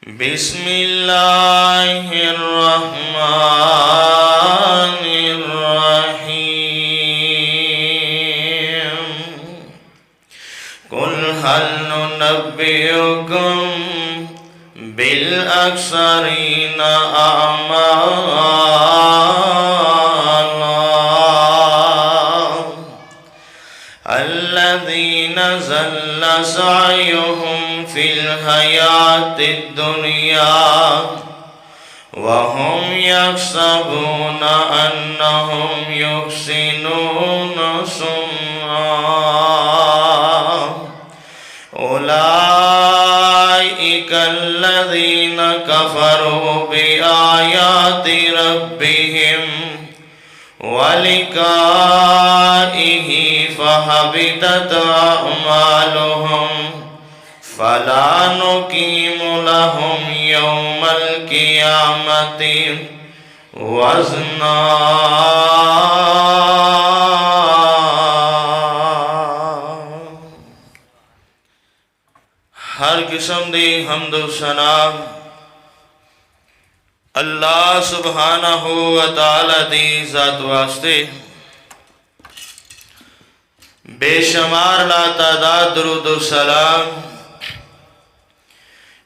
बिस्मिल्लाहिर्रहमानिर्रहीम। कुल हल नुनब्बिउकुम बिल अक्सरीना अमाला अल्लज़ीना ज़ल्ला सअयुहुम फिल हयातिद दुनिया वहुम यहसबूना अन्नहुम युहसिनूना सुन्ना उलाइका अल्लज़ीना कफ़रू बिआयाति रब्बिहिम वलिकाइहि फहबितत अअमालुहुम फला नुकीमु लहुम यौमल क़ियामति वज़ना। हर किस्म दी हम्द सना अल्लाह सुब्हानहू व तआला दी ज़ात वास्ते बेशुमार लातादाद दुरूद व सलाम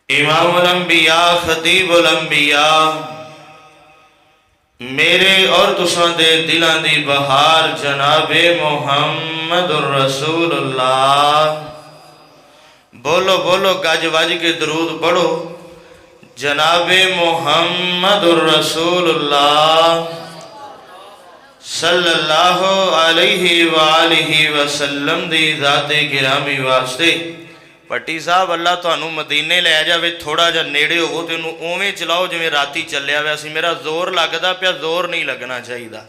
इमामुल अंबिया खतीबुल अंबिया मेरे और तुसां दे दिलां दी बहार जनाबे मुहम्मदुर रसूलुल्लाह। बोलो बोलो गज वज के दरूद पढ़ो। जनाबे मुहम्मदुर रसूलुल्लाह सल्लल्लाहु अलैहि वालिहि वसल्लम दी ज़ाते गिरामी वास्ते पट्टी साहब अल्लाह तुहानू मदीने लै जावे, थोड़ा जा नेड़े होवो ते उन्हूं उवें चलाओ जिवें राती चलिया वैसे सी। मेरा जोर लगदा पिया, जोर नहीं लगना चाहिए।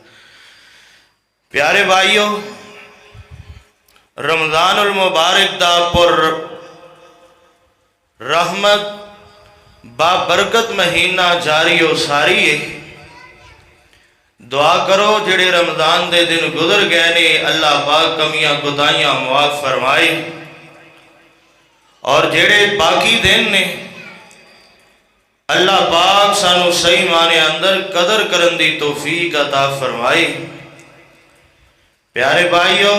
प्यारे भाईओ, रमज़ानुल मुबारक दा पुर रहमत बाबरकत महीना जारी हो सारी है। दुआ करो जेड़े रमज़ान दे दिन गुजर गए ने अल्लाह पाक कमियां कोताहियां मुआफ़ फरमाए और जेड़े बाकी दिन ने अल्लाह पाक सानू सही माने अंदर कदर करन दी तौफीक अता फरमाए। प्यारे भाईओ,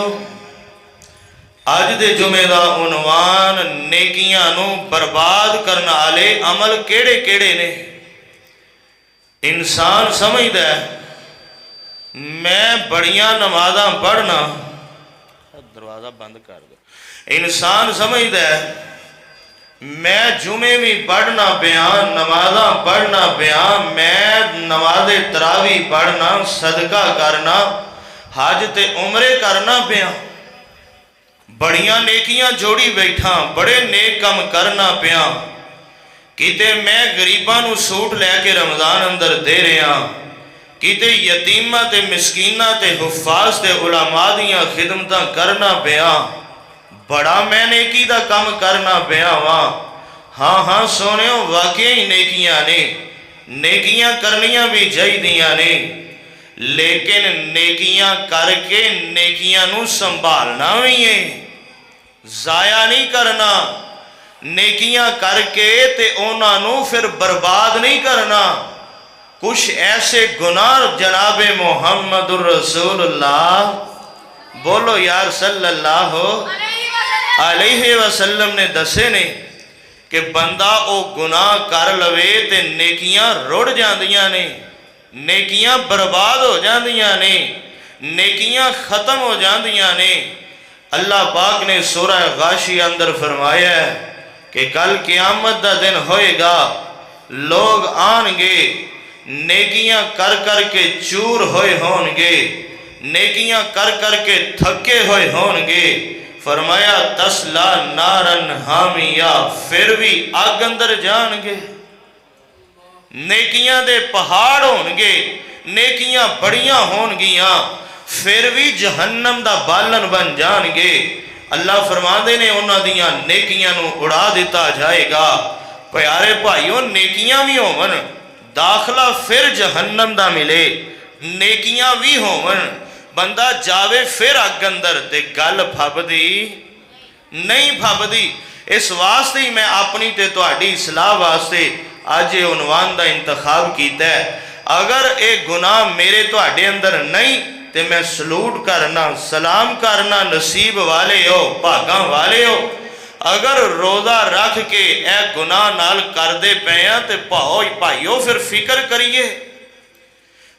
अज दे जुमे दा उन्वान नेकियां नू बर्बाद करने वाले अमल केड़े केड़े ने। इंसान समझदा है मैं बड़ियां नमाज़ां पढ़ना, दरवाजा बंद कर दो। इंसान समझदा है मैं जुमे भी पढ़ना पिया, नमाज़ां पढ़ना पिया, मैं नमाज़े तरावी पढ़ना, सदका करना, हज ते उमरे करना पिया, बड़ियां नेकियां जोड़ी बैठा, बड़े नेक कम करना पिया। किते मैं गरीबां नू सूट लैके रमज़ान अंदर दे रहा, किते यतीमां ते मिसकीनां ते हुफ़ाज़ ते उलमा दियां खिदमतां करना पिया, बड़ा मैं नेकी दा कम करना पिया वा। हाँ हाँ सोनियो, वाकई नेकियां ने, नेकियां करनियां भी चाहिदियां ने, लेकिन नेकियां करके नेकियां नू संभालना भी है, जाया नहीं करना। नेकियां करके ते उन्हां नू फिर बर्बाद नहीं करना। कुछ ऐसे गुनाह जनाबे मुहम्मदुर रसूलुल्लाह बोलो यार सल्लल्लाहु अलैहि वसल्लम ने दसे ने कि बंदा ओ गुनाह कर लवे ते नेकियां रुड़ जांदियां ने, नेकियां बर्बाद हो जांदियां ने, नेकियां खत्म हो जांदियां ने। अल्लाह पाक ने सूरह गाशी अंदर फरमाया है कि कल क़यामत दा दिन होएगा, लोग आएंगे नेकियां कर कर के चूर होए होंगे, नेकियां कर कर के थके होए होंगे। फरमाया तस्ला नारन हामिया, फिर भी अग अंदर जाएंगे। नेकियां दे पहाड़ होंगे, नेकियां बड़ियां होनगियां, फिर भी जहन्नम दा बालन बन जाएंगे। अल्लाह फरमाते ने उन्हां दियां नेकियां नू उड़ा दिता जाएगा। प्यारे भाईओ, नेकियां भी होवन, दाखला फिर जहन्नम दा मिले, नेकियां भी होवन, बंदा जावे फिर अग अंदर ते गल फबदी नहीं फबदी। इस वास्ते ही मैं अपनी ते तुहाडी इसलाह वास्ते अज ये उनवान का इंतखाब किया है। अगर ये गुनाह मेरे तुहाडे अंदर नहीं तो मैं सलूट करना, सलाम करना, नसीब वाले हो, भागा वाले हो। अगर रोज़ा रख के ए गुनाह नाल करदे पे हैं तो भाइयों फिर फिक्र करिए,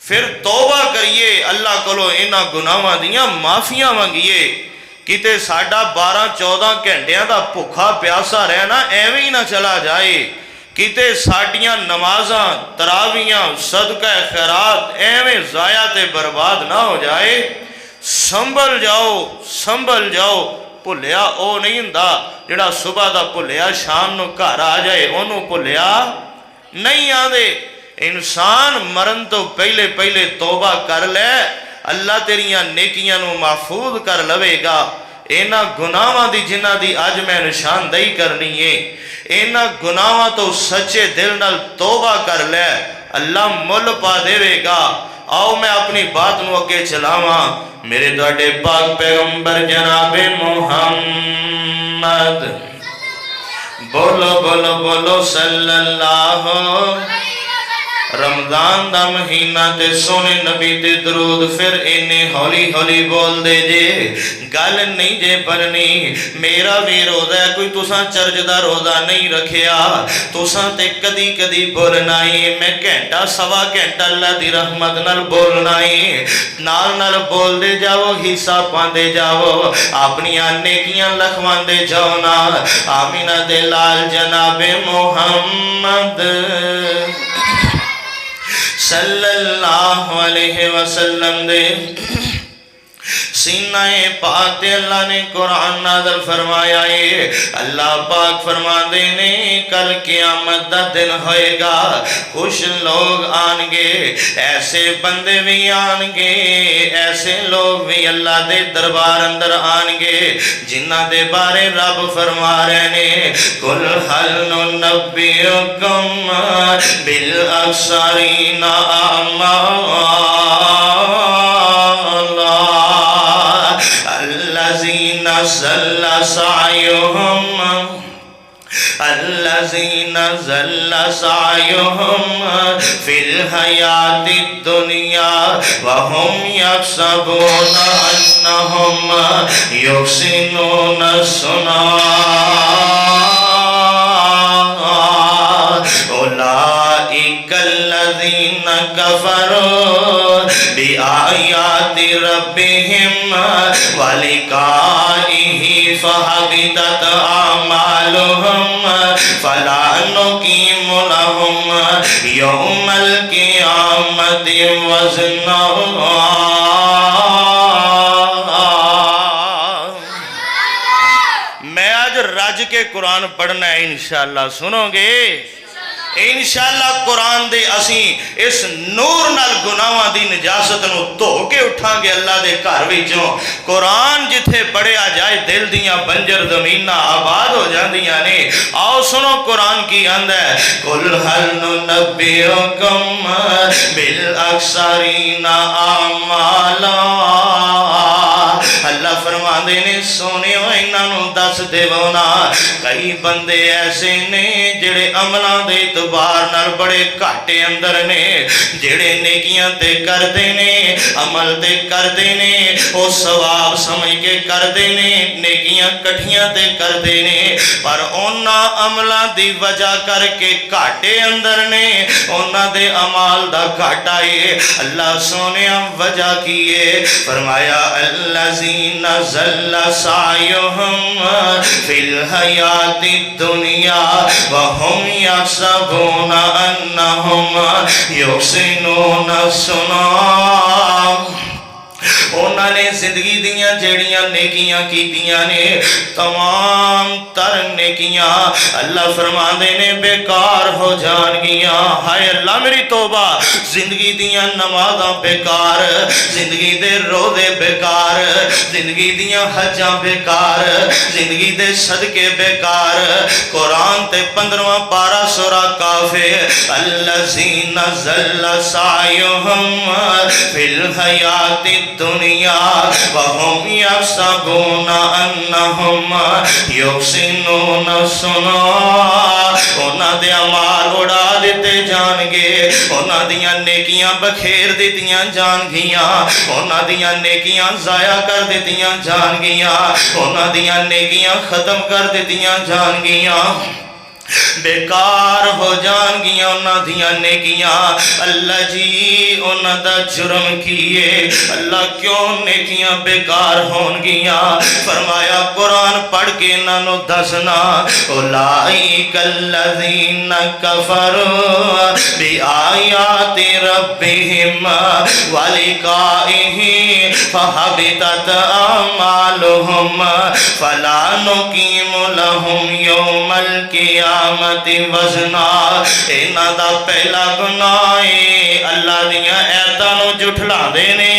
फिर तौबा करिए, अल्लाह कोलों इन्हां गुनाहां दियां माफियां मंगिए। किते साडा 12-14 घंटिया का भुखा प्यासा रहना एवं ही ना चला जाए, किते साडियां नमाज़ां तरावियां सदका खैरात एवं ज़ाया ते बर्बाद ना हो जाए। संभल जाओ, संभल जाओ। भुलिया वो नहीं हुंदा जिहड़ा सुबह का भुलिया शाम नूं घर आ जाए, उन्होंने भुलिया नहीं आंदे। इंसान मरन तो पहले पहले तौबा कर ले, अल्लाह तेरियां नेकियां नूं महफूज कर लवेगा। इन्हां गुनाहां दी जिन्हां दी अज मैं निशानदेही करनी है, इन्हां गुनाहां तो सच्चे दिल नाल तौबा कर ले, अल्लाह मुल पा देवेगा। आओ मैं अपनी बात नूं अगे चलावां। मेरे तुहाडे पाक पैगंबर जनाबे मुहम्मद बोलो बोलो बोलो सल्लल्लाहु। रमजान का महीना ते सोने नबी ते दरूद फिर इन्ने हौली हौली बोल दे जे, गल नहीं जे बननी। मेरा भी रोज़ा है, कोई तुसा चर्च का रोज़ा नहीं रखिया, तुसा ते कदी कदी बोलना है। मैं घंटा सवा घंटा अल्लाह की रहमत नाल बोलना है, नाल नाल बोलते जाओ, हिस्सा पाते जाओ, अपनियां नेकियां लखवाते जाओ ना। आमीना दे लाल जनाबे मुहम्मद सल्लल्लाहु अलैहि वसल्लम दे सीनाए पाक ते अल्लाह ने कुरान नाज़िल फरमाया है। अल्लाह पाक फरमाते ने कल क़यामत दा दिन होएगा, कुछ लोग आएंगे, ऐसे बंदे भी आएंगे, ऐसे लोग भी अल्लाह दे दरबार अंदर आएंगे जिन्हां दे बारे रब फरमा रहे ने कुल हल नुनब्बिउकुम बिल अक्सरीना ज़ल्ला सायुहुम फिल हयाति दुनिया वहुम यहसबूना अन्नहुम युहसिनूना सुना। उलाइकल्लज़ीना कफ़रू बिआयाति रब्बिहिम व लिक़ाइहि फहबितत आमालुहुम फला नुक़ीमु लहुम यौमल क़ियामति वज़ना। मैं आज रज के कुरान पढ़ना है इंशाअल्लाह, सुनोगे इंशाअल्लाह। कुरान दे असी इस नूर नाल गुनाहां दी नजासत नूं धो के उठांगे अल्लाह दे घर विचों। कुरान जिथे पढ़िया जाए दिल दियां बंजर ज़मीनां आबाद हो जांदियां ने। आओ सुनो कुरान की आंदा है कुल हल नुनब्बिउकुम बिल अक्सरीना आमाला। अल्लाह फरमाते ने सोने इन्हां नूं दस देवो ना, कई बंदे ऐसे ने जिहड़े अमलां दे इतबार नाल बड़े घाटे अंदर ने, जिहड़े नेकियां ते करदे ने, अमल ते करदे ने, ओ सवाब समझ के करदे ने, नेकियां कठियां ते करदे ने, पर उन्हां अमलां दी वजह करके घाटे अंदर ने, उन्हां दे अमाल दा घाटा है। अल्लाह सोने वजह की है, फरमाया अल्लज़ीना ज़ल्ला सायुहुम फिल हयाति दुनिया व हुम यहसबूना अन्नहुम युहसिनूना सुना। उन्होंने जिंदगी दियां जड़ियां नेकियां कीतियां ने, तमाम तर नेकियां अल्लाह फरमाते ने बेकार हो जाएगियां। हाय अल्लाह मेरी तौबा, जिंदगी दियां नमाज़ां बेकार, जिंदगी दे रोज़े बेकार, जिंदगी दियां हज्जां बेकार, जिंदगी दे सदके बेकार। कुरान ते 15वां पारा सूरा काफ़े अल्लज़ीना ज़ल्ला सायुहुम फिल हयाति दुनिया दुनिया वहुम यहसबूना अन्नहुम युहसिनून सुन्ना। उन्हां दे अमाल उड़ा दिते जाणगे, उन्हां दियां नेकियां बखेर दित्तियां जाणगियां, उन्हां दियां नेकियां जाया कर दित्तियां जाणगियां, उन्हां दियां नेकियां खत्म कर दित्तियां जाणगियां, बेकार हो जाएंगियां उन्हां दियां नेकियां। अल्लाह जी उन्हां दा जुर्म किए, अल्लाह क्यों नेकियां बेकार होणगियां? फरमाया कुरान पढ़ के इन्हां दसना, उलाइकल लज़ीना कफरू बिआयाति रब्बिहिम व लिकाइहि फहबितत अमालुहुम फला नुकीमु लहुम यौमल क़ियामति वज़ना। इन्हां दा पहला गुनाह है अल्लाह दियां ऐतां नूं झुठलांदे ने।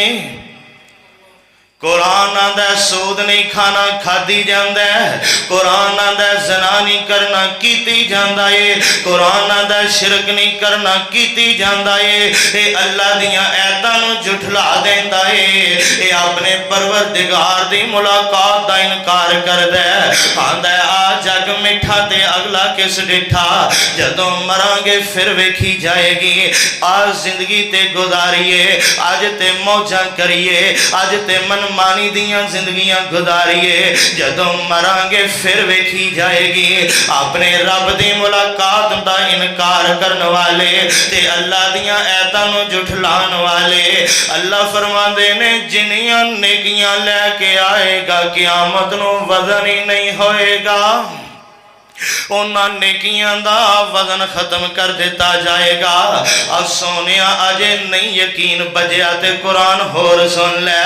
कुरान आंदा सूद नहीं खाना खाधी जांदा है, कुरान आंदा ज़ना नहीं करना कीती जांदा है, कुरान आंदा शिरक नहीं करना कीती जांदा है। ये अल्लाह दियां ऐतां नूं झुठला देंदा है, ये अपने परवरदिगार दी मुलाकात दा इनकार करदा है। आंदा है आ जग मिठा ते अगला किस डिठा, जदों मरांगे फिर वेखी जाएगी। आज जिंदगी ते गुजारिए, अज ते मौजां करिए, अज ते मन मानी दियां जिंदगियां गुजारिए, जदों मरांगे फिर वेखी जाएगी। अपने रब दी मुलाकात दा इनकार करने वाले ते अल्लाह दियां ऐतां नूं झुठलाण वाले, अल्लाह फरमांदे ने जिन्नियां नेकियां लैके आएगा क़यामत नूं वजन ही नहीं होएगा। उन्हां नेकियां दा वजन खत्म कर दिता जाएगा। अब सोनिया अजे नहीं यकीन बजया ते कुरान होर सुन ले।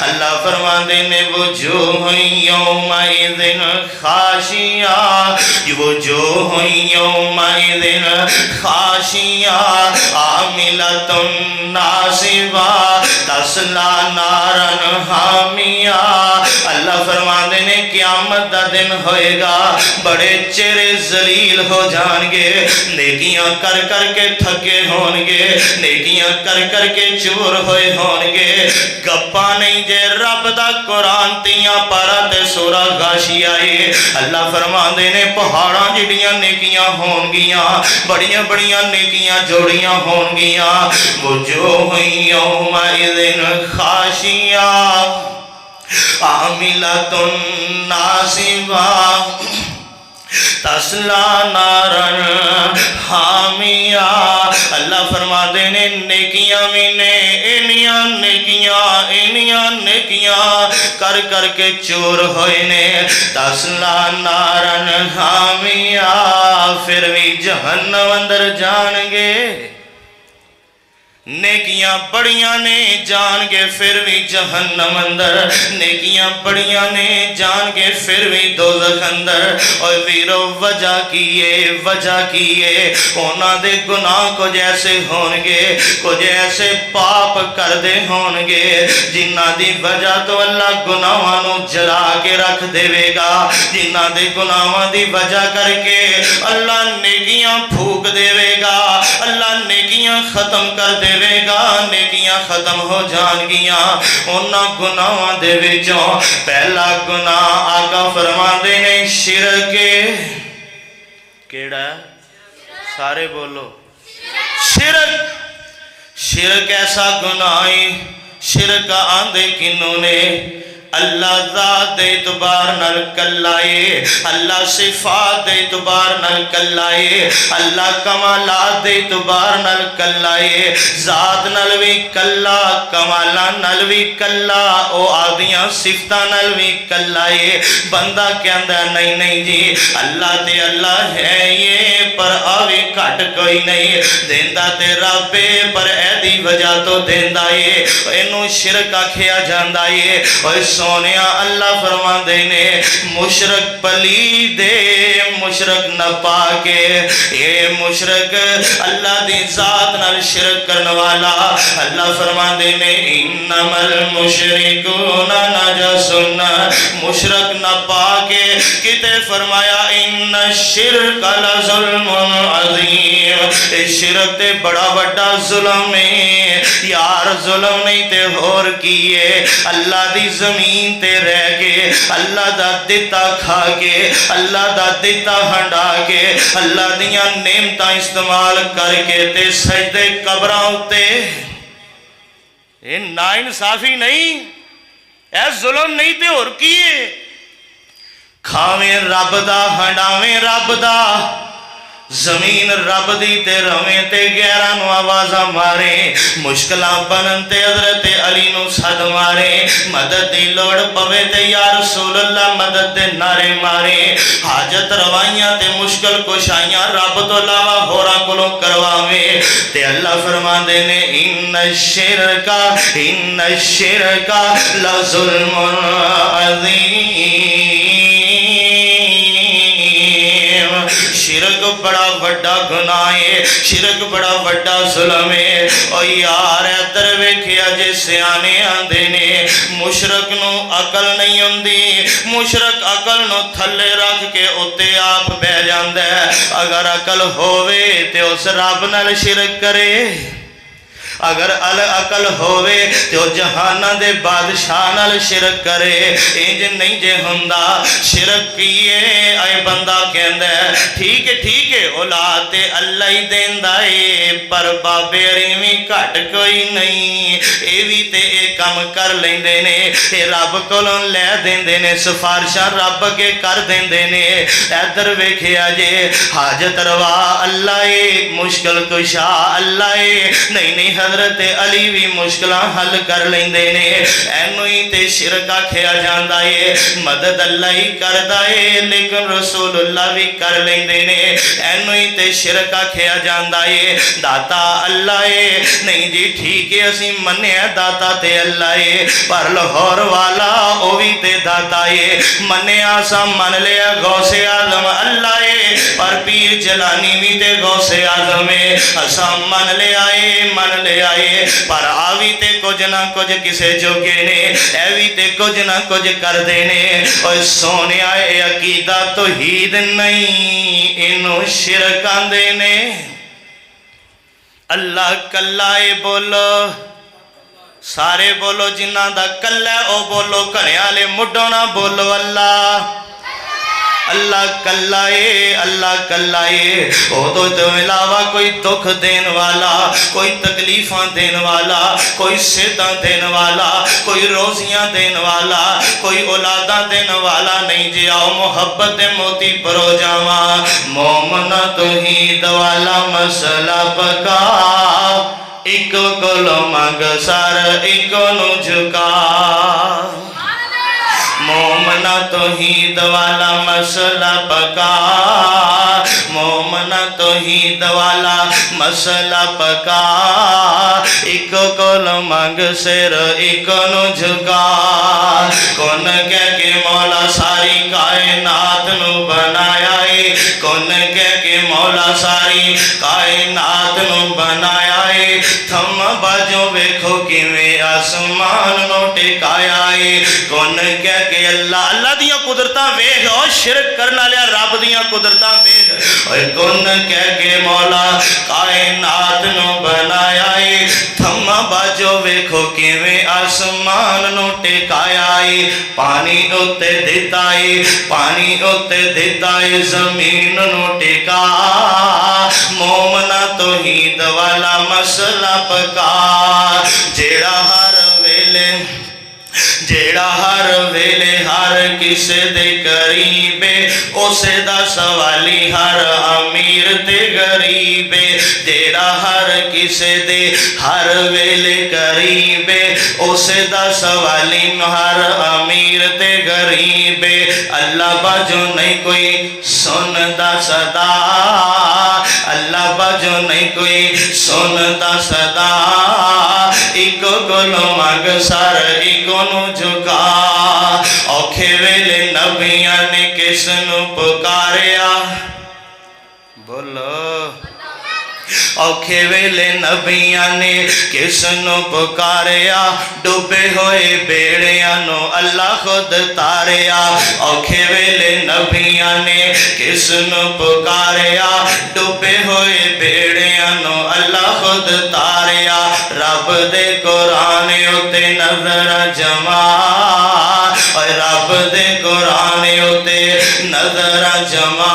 अल्लाह फरमांदे ने वजूह यौमइज़िन खाशिया, वजूह यौमइज़िन खाशिया आमिलतुन नासिबा तस्ला नारन हामिया। अल्लाह फरमांदे ने क़यामत दा दिन होएगा, बड़े चेहरे जलील हो जाएंगे, नेकियां कर कर के थके होंगे, नेकियां कर कर के चूर होए होंगे। गप्पा नहीं जे रब दा कुरान तियां पारा ते सूरा गाशिया है। अल्लाह फरमांदे ने पहाड़ां जिहड़ियां नेकियां होंगियां, बड़ियां बड़ियां नेकियां जोड़ियां होंगियां। वजूह यौमइज़िन खाशिया आमिलतुन नासिबा तस्ला नारन हामिया। अल्लाह फरमाते ने नेकियां भी ने इनियां नेकियां कर कर के चोर होए ने। तस्ला नारन हामिया, फिर भी जहन्नम अंदर जाएंगे। नेकियां बड़ियां ने जान के फिर भी जहन्नम अंदर, नेकियां बड़ियां ने जान के फिर भी दोज़ख अंदर। और वीरो वजह किए उन्हां दे गुनाह कुछ ऐसे होंगे, कुछ ऐसे पाप करते होंगे जिन्हां दी वजह तो अल्लाह गुनाहां नूं जला के रख देवेगा, जिन्हां दे गुनाहां दी वजह करके अल्लाह नेकियां फूक देवेगा, अल्लाह नेकियां खत्म कर देवेगा, नेकियां खत्म हो जाएंगियां। उन्हां गुनाहां दे विचों पहला गुनाह आका फरमाते ने शिरक। केड़ा? सारे बोलो शिरक। शिरक ऐसा गुनाह है, शिरक आंदे किन्नों ने? अल्लाह ज़ात दे इतबार नाल कल्लाए, अल्लाह सिफात दे इतबार नाल कल्लाए, अल्लाह कमालात दे इतबार नाल कल्लाए। ज़ात नाल भी कल्ला, कमाला नाल भी कल्ला, ओ आदियां सिफतां नाल भी कल्लाए। बंदा कहंदा नहीं नहीं जी अल्लाह ते अल्लाह है ये, पर आवे घट कोई नहीं देंदा ते रब है, पर एदी वजह तो देंदा है, इनू शिरक आखिया जांदा है। और सोने अल्लाह फरमाते ने मुशरक पली दे, मुशरक न पाके, ये मुशरक अल्लाह दी जात नाल शिरक करने वाला। अल्लाह फरमाते ने इन्नमल मुशरिकूना नजसुन, मुशरक न पाके। किते फरमाया इन्न शिरक लज़ुल्मुन अज़ीम, शिरक ते बड़ा बड़ा जुल्म है यार, जुल्म नहीं ते होर की है। अल्लाह दी जमीन ते रह गए, अल्लाह दा दिता खा के, अल्लाह दा दिता हंडा के, अल्लाह दियां नेमतां इस्तेमाल करके ते सजदे कबरां उत्ते। ये नाइंसाफी नहीं, ऐ जुल्म नहीं ते होर की है। खावें रब दा हंडावें रब दा, जमीन रब दी ते रवें ते गैरां नूं आवाज़ां मारे, मुश्किलां बनन ते हज़रत अली नूं सद मारे, मदद दी लोड़ पवे ते या रसूल अल्लाह मदद दे नारे मारे, हाजत रवाइयां ते मुश्किल कुशाइयां रब तो इलावा होरां कोलों करवावे। ते अल्लाह फरमांदे ने इन्ना शिरका लज़ुल्मुन अज़ीम, शिरक बड़ा वड्डा गुनाह है, शिरक बड़ा वड्डा जुल्म है। और यार इधर वेखिया जे सियाने आंदे ने मुशरक नूं अकल नहीं हुंदी, मुशरक अकल नूं थल्ले रख के उत्ते आप बह जांदा है। अगर अकल होवे ते उस रब नाल शिरक करे, अगर अकल होवे तो जहाना दे बादशाह नाल शिरक करे। इंज नहीं जे हुंदा, शिरक कीए आए बंदा कहंदा ठीक है औलाद ते अल्लाह ही देंदा है, पर बाबे अरीवी घट कोई नहीं, ये भी ते एक काम कर लेंदे ने, ये रब कोलों लै देंदे ने, सिफारिशां रब अगे कर देंदे ने। इधर वेखिया जे हाजत रवा अल्लाह है, मुश्किल कुशा अल्लाह है। नहीं हजरत अली भी मुश्किल हल कर लेंदे ने। एनू ही ते शिरक आखिया जांदा है, मदद अल्लाह ही करदा है, लेकिन रसूलुल्लाह भी कर लेंदे ने। एनू ही ते शिरक आखिया जांदा है, दाता अल्लाह है। नहीं जी ठीक है, असीं मन्निया दाता ते अल्लाह है, पर लाहौर वाला ओ भी ते दाता है। मन्निया सा मन लिया गौसे आजम अल्लाह है, पर पीर जलानी भी ते गौसे आजम है। असा मन ले आए पर आ भी ते कुछ ना कुछ किसे जोगे ने, ए भी ते कुछ ना कुछ कर देने। और सोने आए अकीदा तौहीद नहीं, इनू शिरक आंदे ने। अल्लाह कल्ला है बोलो, सारे बोलो, जिन्ना दा कल्ला ओ बोलो, घने वाले मुड्डो ना बोलो अल्लाह। अल्लाह कल्ला है, अल्लाह कल्ला है। ओ तो इलावा कोई दुख देने वाला, कोई तकलीफां देने वाला, कोई सेहतां देने वाला, कोई रोजियां देने वाला, कोई औलादा देने वाला नहीं जी। आओ मोहब्बत दे मोती परो जावा, मोमना तौहीद वाला मसला पका, इको कोलो मंग सर इको नु झुका। मोमना तौहीद वाला मसला पका, मोमना तौहीद वाला मसला पका, इको कोल मंग सिर इको नु झुका। कौन कह के मौला सारी कायनात नु बनाया है, कौन कह के मौला सारी कायनात नु बनाया है। थम बाजो वेखो किवें आसमान नु टिकाया है। कौन कह के अल्लाह अल्लाह दियां कुदरतां वेख, और शिरक करने वाले रब दियां कुदरतां वेख। और कौन कह के मौला कायनात नु बनाया है। थम्मा बाजो वेखो किवें आसमान नु टिकाया है। पानी उत्ते दिता है, पानी उत्ते दिता है, जमीन नु टिका। मोमना तौहीद वाला मसला पका, जेड़ा हर वेले हर किसे दे करीबे, उसे दा सवाली हर अमीर ते गरीबे। जेड़ा हर किसे दे हर वेले करीबे, उसे दा सवाली हर अमीर ते गरीबे। अल्लाह बाजो नहीं कोई सुनदा सदा, अल्लाह बाजो नहीं कोई सुनदा सदा। इको कोलो मंग सर इको नु झुका। औखे वेले नबियां ने किस नु पुकारिया, बोलो। औखे वेले नबियां ने किस नूं पुकारिया, डूबे होए बेड़ियां नूं अल्लाह खुद तारिया। औखे वेले नबियां ने किस नूं पुकारिया, डूबे होए बेड़ियां नूं अल्लाह खुद तारिया। रब दे कुरान उत्ते नजर जमा, और रब दे कुरान उत्ते नजर जमा।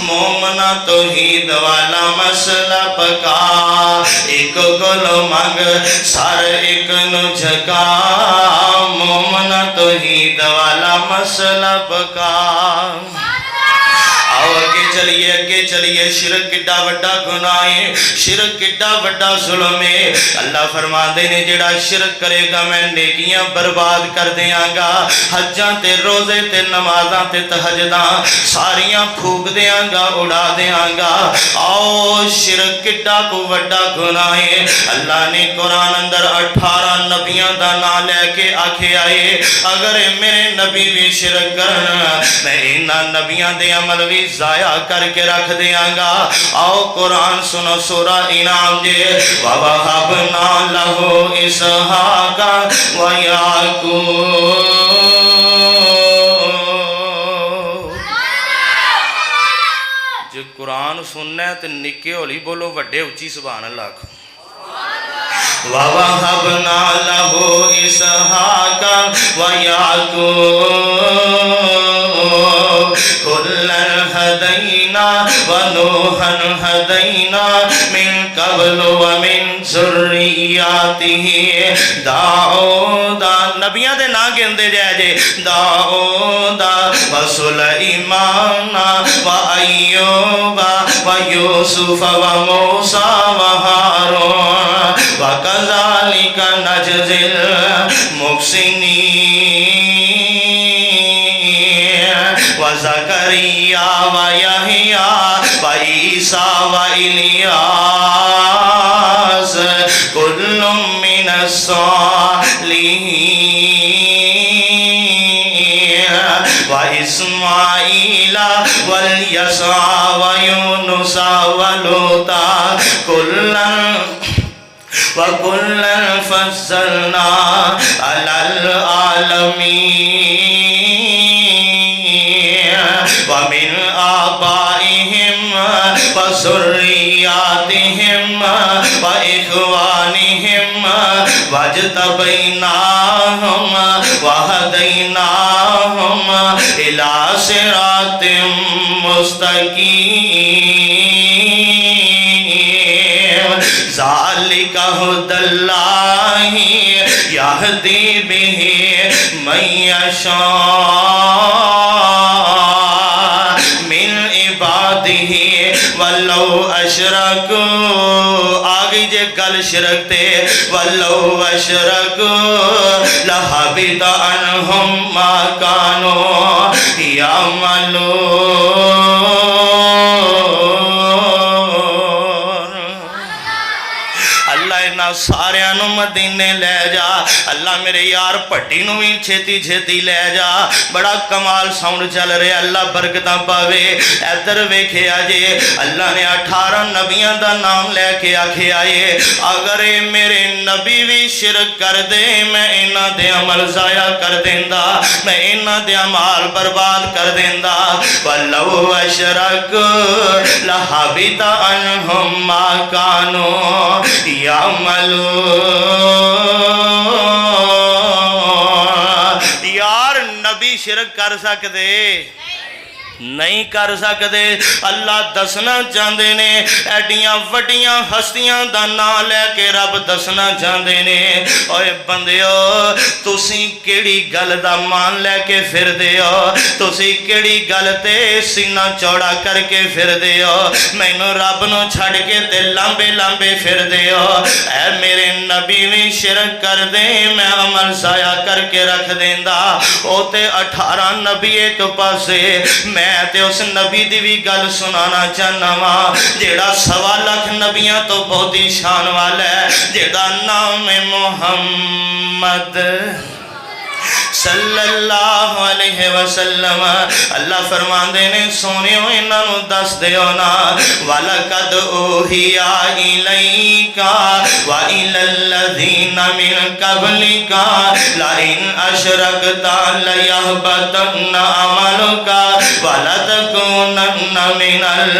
मोमना तौहीद वाला मसला पका, एक गोलो मंग सर एक नु झका। मोमना तौहीद वाला मसला पका। आओ अगे चलिए। शिरक किड्डा वड्डा गुनाह है, शिरक किड्डा वड्डा जुल्म है। अल्लाह फरमाते ने जेड़ा शिरक करेगा मैं नेकियां बर्बाद कर देंगा। हज्जां ते रोजे ते नमाज़ां ते तहज्जुदां सारियां फूक देंगा, उड़ा देंगा। आओ शिरक किड्डा को वड्डा गुनाह है। अल्लाह ने कुरान अंदर 18 नबियां दा नाम लेके आखिया है, अगर मेरे नबी भी शिरक करन मैं इन्हां नबियां दे अमल भी जाया करके रख देंगा। आओ कुरान सुनो, सूरा इनाम जे ववहबना लहू इसहाका व याकूब। जे कुरान सुनना है तो निके होली बोलो, वड्डे उच्ची सुभान अल्लाह। ववहबना लहू इसहाका व याकूब कुल्लन हदैना व नूहन हदैना मिन कब्लु व मिन ज़ुर्रिय्यतिही दाऊदा। नबियां दे नाम गिनदे जाए जे, दाऊदा व सुलैमाना व अय्यूबा व यूसुफ व मूसा व हारून व कज़ालिका नजज़िल मुहसिनीन व ज़करिया व यहया व ईसा व इलियास कुल्लुम मिनस सालिहीन व इस्माईला वल यसा व यूनुसा व लूता कुल्लन फज़्ज़लना अलल आलमीन व मिन आबाइहिम व ज़ुर्रिय्यतिहिम व इख़वानिहिम वज्तबैनाहुम व हदैनाहुम इला सिरातिम मुस्तक़ीम। ज़ालिका हुदल्लाहि यहदी बिही मन यशा मिन इबादिही वल्लौ अशरकू। आगे जे गल शिरक ते वल्लौ अशरकू लहबित अन्हुम मा कानू यअमलून। सारिया मदीने ले जा। अल्लाह मेरे यार भट्टी नूं भी छेती छेती ले जा। बड़ा कमाल साउंड चल रहा, अल्लाह बरकतां पावे। इधर वेखिया जे अल्लाह ने 18 नबियां दा नाम लैके आखिया है, अगर मेरे नबी भी शिरक कर दे मैं इन्हां दे अमल जाया कर देंदा, मैं इन्हां दे अमाल बर्बाद कर देंदा। वल्लौ अशरक लहबित अन्हुम मा कानू यअमलून। यार नबी शिरक कर सकते नहीं कर सकते। अल्लाह दसना चाहते ने, एडियां वड्डियां हस्तियां दा नाम लैके रब दसना चाहते ने, ओए बंदियो तुसी केड़ी गल दा मान लैके फिरदे हो, तुसी केड़ी गल ते सीना चौड़ा करके फिरदे हो, मैनू रब नू छड़ के ते लांबे लांबे फिरदे हो। ऐ मेरे नबी भी शिरक कर दे मैं अमल जाया करके रख देंदा। ओ ते 18 नबी एक पासे, मैं ते उस नबी दी भी गल सुनाना चाहना वा जेड़ा 1.25 लाख नबियां तो बहुत ही शान वाला है, जेदा नाम है मुहम्मद सल्लल्लाहु अलैहि वसल्लम। अल्लाह फरमांदे ने सोनियो इन्हां नूं दस दिओ ना वलकद ओहिया इलैका व इलल्लज़ीना मिन क़ब्लिका लइन अशरकता लयहबतन्ना अमलुका व लतकूनन्ना मिनल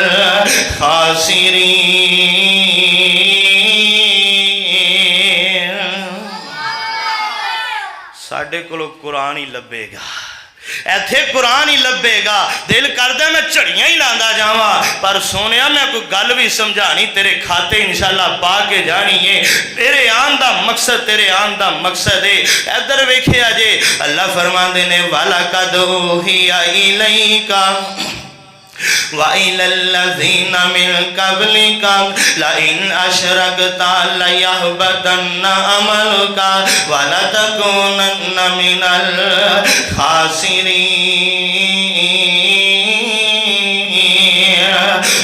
खासिरीन। साडे कोलों कुरान ही लभेगा, इत्थे कुरान ही लभेगा। दिल करदा मैं झड़ियां ही लांदा जावां, पर सोनिया मैं कोई गल भी समझानी तेरे खाते इंशाअल्लाह पा के जानी है। तेरे आन दा मकसद, तेरे आन दा मकसद है। इधर वेखिया जे अल्लाह फरमांदे ने वलकद ओहिया इलैका वइलल्लज़ीना मिन क़ब्लिका लइन अशरकता लयहबतन्ना अमलुका वलतकूनन्ना मिनल खासिरीन।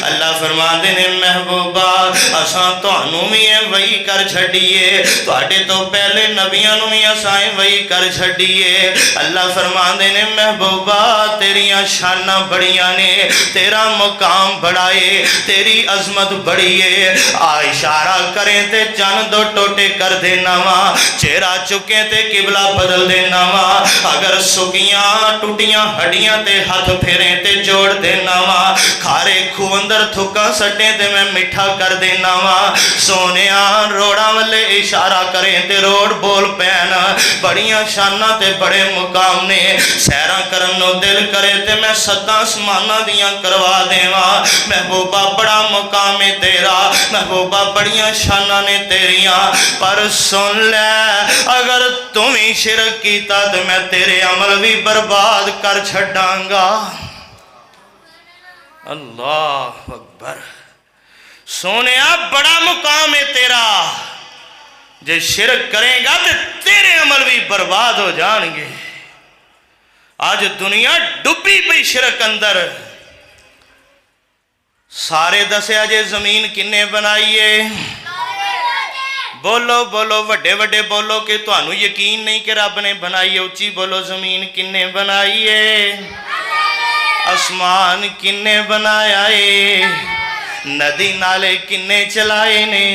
अल्लाह फरमाते ने महबूबा असां तुहानू भी वही कर छड़िए, तुहाडे तो पहले नबियां नू भी असां वही कर छड़िए। अल्लाह फरमाते ने महबूबा तेरियां शानां बड़ियां ने, तेरा मुकाम बड़ा है, तेरी अजमत बड़ी है। आ इशारा करें ते चन दो टोटे कर देना वा, चेहरा चुके ते किबला बदल देना वा। अगर सुकियां टूटियां हड्डियां ते हाथ फेरे ते जोड़ देना वा, खारे खूह अंदर थुका सटे ते मैं मिठा कर देना वा। सोनिया रोड़ा वाले इशारा करें ते रोड बोल पैन, बड़ियां शाना ते बड़े मुकाम ने। सैरा करन नो दिल करे ते मैं सत्तां आसमानां दियां करवा देवा। महबूबा बड़ा मुकाम है तेरा, महबूबा बड़ियां शाना ने तेरियां, पर सुन ले अगर तुम ही शिरक कीता तो मैं तेरे अमल भी बर्बाद कर छड़ांगा। अल्लाह अकबर। सोनिया बड़ा मुकाम है तेरा, जे शिरक करेगा तो तेरे अमल भी बर्बाद हो जाएंगे। आज दुनिया डुबी पई शिरक अंदर। सारे दसिया जे जमीन किन्ने बनाई है? बोलो बोलो, वड्डे वड्डे बोलो कि तुहानू यकीन नहीं कि रब ने बनाई है। उच्ची बोलो, जमीन किन्ने बनाई है? आसमान किन्ने बनाया है? नदी नाले किन्ने चलाए ने?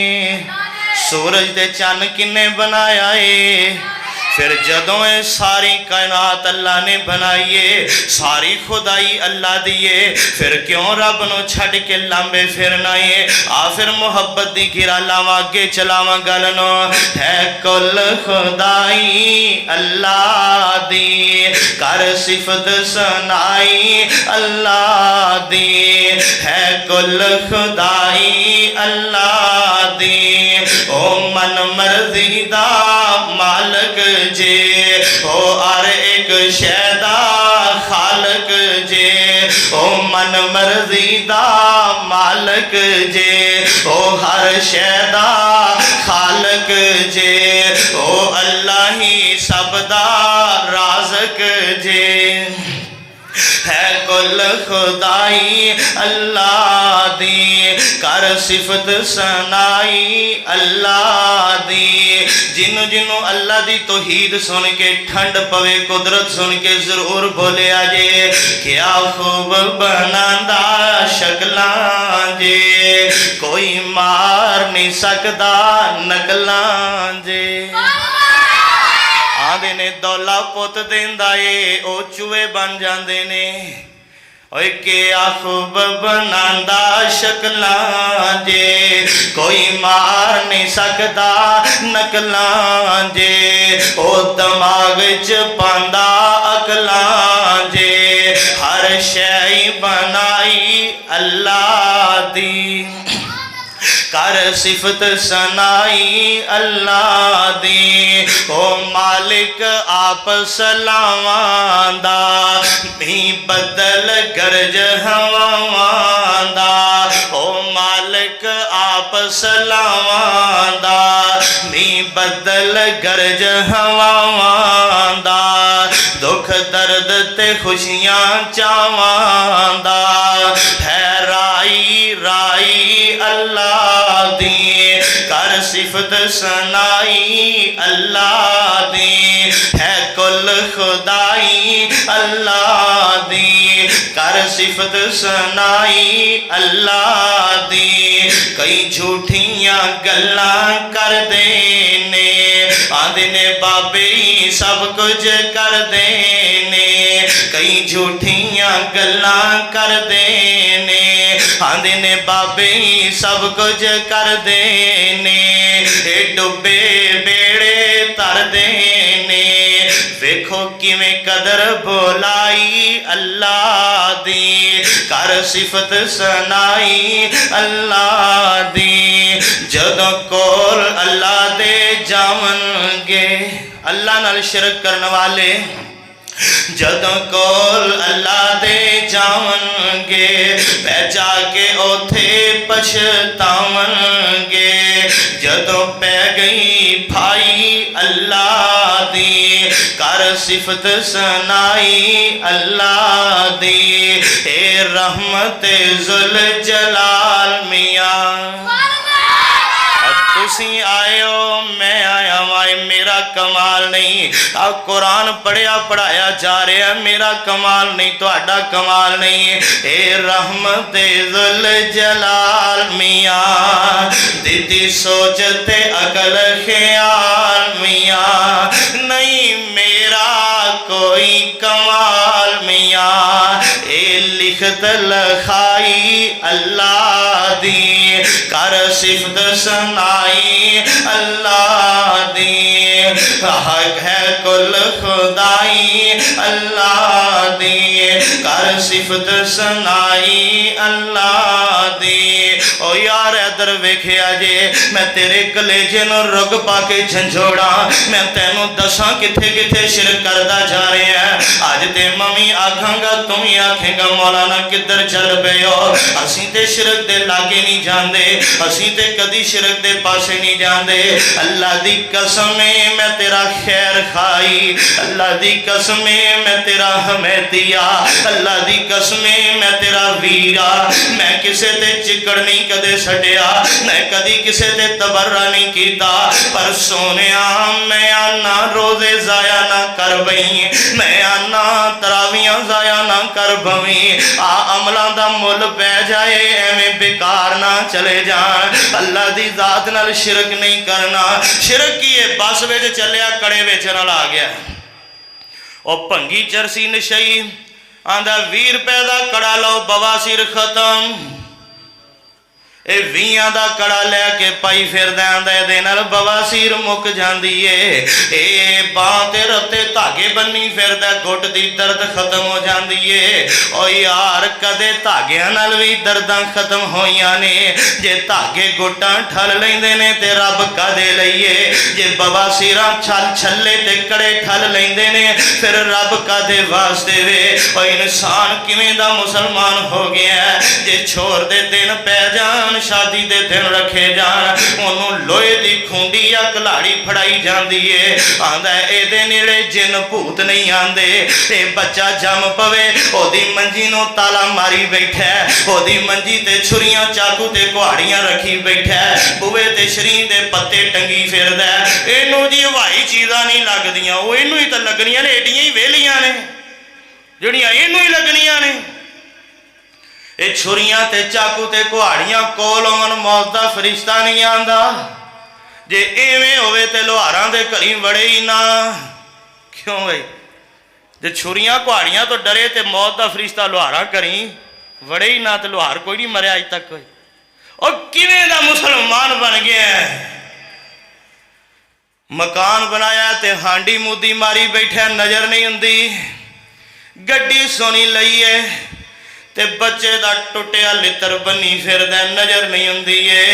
सूरज ते चन्न किन्ने बनाया है? फिर जदों ये सारी कायनात अल्लाह ने बनाई, सारी खुदाई अल्लाह दी है, फिर क्यों रब नो छड़ के लांबे फिरना है? आ फिर मुहब्बत दी गिरा लावा, अगे चलावा गल नो। है कुल खुदाई अल्लाह दी, कर सिफत सनाई अल्लाह दी। है कुल खुदाई अल्लाह दी, ओ मन मर्जी दा मालक जे, ओ हर एक शैदा खालक जे। ओ मन मर्जी दा मालक जे, ओ हर शैदा खालक जे। ओ अल्लाह ही सबदा राज़क जे। है कुल खुदाई अल्लाह दी, कर सिफत सनाई अल्लाह दी। जिन्हों जिन्हों अल्लाह दी तौहीद सुन के ठंड पवे, कुदरत सुन के जरूर बोले जे क्या खूब बनांदा शक्लां जे, कोई मार नहीं सकदा नकलां जे। आंदे ने दौला पुत देंदा ए, ओ चूहे बन जांदे ने। ओए क्या खूब बनांदा शक्लां जे, कोई मार नहीं सकदा नकलां जे। ओ दिमाग च पांदा अकलां जे, हर शै बनाई अल्लाह दी। कर सिफत सनाई अल्लाह दी, ओ मालिक आप सलावांदा। मी बदल गरज हवावांदा, ओ मालिक आप सलावांदा। मी बदल गरज हवावांदा, दुख दर्द ते खुशियां चावांदा। है राह राई राई अल्लाह दी, कर सिफत सनाई अल्लाह दी, है कुल खुदाई अल्लाह दी, कर सिफत सनाई अल्लाह दी। कई झूठियां गल्लां कर देने, आंदे ने बाबे ही सब कुछ कर देने, कई झूठियां गल्लां कर देने, आंदे ने बाबे ही सब कुछ कर देने, ए डुबे बेड़े तर देने, वेखो किवें कदर बोलाई अल्लाह दी, कर सिफत सनाई अल्लाह दी। जदों कोल अल्लाह दे जावनगे, अल्लाह नाल शिरक करने वाले जदों कोल अल्लाह दे जावनगे, पै जाके ओथे पछतावनगे, जदों पै गई भाई अल्लाह दी, कर सिफत सनाई अल्लाह दी, ए रहमत जुल जलाल मियाँ। तुसी आए हो मैं आया वाए, मेरा कमाल नहीं। अब कुरान पढ़िया पढ़ाया जा रहा है, मेरा कमाल नहीं, तुहाडा कमाल नहीं। ए रहमत जुल जलाल मियाँ, दीदी सोचते अकल ख्याल मियाँ, नहीं मेरा कोई कमाल मियाँ। ए लिखत लखाई अल्लाह दी, कर सिफत सनाई अल्लाह दी, हक है कुल खुदाई अल्लाह दी, कर सिफत सनाई अल्लाह दी। ओ यार इधर वेखिया जे, मैं तेरे कलेजे नूं रुग पा के झंझोड़ा, मैं तेनों दसा किथे किथे शिरक करदा जा रहा है। अज ते मम्मी आखांगा तू ही आखेगा मौलाना किधर चल पे हो। असीं ते शिरक दे लागे नहीं जांदे, असीं ते कदी शिरक दे पासे नहीं जांदे। अल्लाह दी कसम है मैं तेरा खैर खाई, अल्लाह दी कसम है मैं तेरा हमेतिया, अल्लाह दी कसम है मैं तेरा वीरा। मैं किसे ते चिकड़ नहीं कदे छड्डिया, मैं कदी किसे ते तबर्रा नहीं कीता, पर सोनिया मैं आना रोजे जाया ना कर बई, मैं आना तरावियां जाया ना कर बवी। आ अमलों दा मुल पै जाए एवें बेकार ना चले जान। अल्लाह दी जात नाल शिरक नहीं करना। शिरक की है बस विच चलिया कड़े वेचण वाला आ गया, ओ भंगी चरसी नशई आंदा 20 रुपए का कड़ा लो बवासीर खत्म। ये 20 का कड़ा लैके पाई फिरदा आंदा इहदे नाल बवासीर मुक जांदी है। ये बांह ते रत्ते धागे बन्नी फिरदा, गुट दी दर्द खत्म हो जाती है। ओ यार कदे धागियां नाल भी दर्दां खत्म होईयां ने। जे धागे गुटां ठल लैंदे ने ते रब कदे लईए, जे बवासीरां छल छल्ले ते कड़े ठल लैंदे ने फिर रब कदे वास्ते वे। ओ इंसान किवें दा मुसलमान हो गया जे छोर दे दिन पै जान, शादी दे दिन रखे जान, उन्होंने लोहे की खूंडी या कलाड़ी फड़ाई जाती है। आंदा एदे नेड़े जिन भूत नहीं आंदे। ते बच्चा जम पवे ओदी मंजी नूं ताला मारी बैठा है, ओदी मंजी ते छुरियां चाकू ते कुहाड़ियां रखी बैठा है, बूहे ते शरीर दे पत्ते टंगी फिरदा है। इनू जी हवाई चीज़ां नहीं लगदियां, वो इनू ही तो लगनियां ने, एडियां ही वेलियां ने जिहड़ियां इनू ही लगनियां ने। ये छुरियां ते चाकू ते कुहाड़ियां कोल आउण मौत दा फरिश्ता नहीं आंदा। जे इवें होवे ते लोहारां दे घरी वड़े ही ना। क्यों भाई? जे छुरियां कुहाड़ियां तो डरे ते मौत दा फरिश्ता लोहारां घरी वड़े ही ना, तो लोहार कोई नहीं मरिया अज तक कोई। और किवें दा मुसलमान बन गया है। मकान बनाया ते हांडी मूदी मारी बैठा, नज़र नहीं हुंदी। गड्डी सोनी लई है ते बच्चे दा टुटिया लितर बनी फिरदा, नज़र नहीं हुंदी है।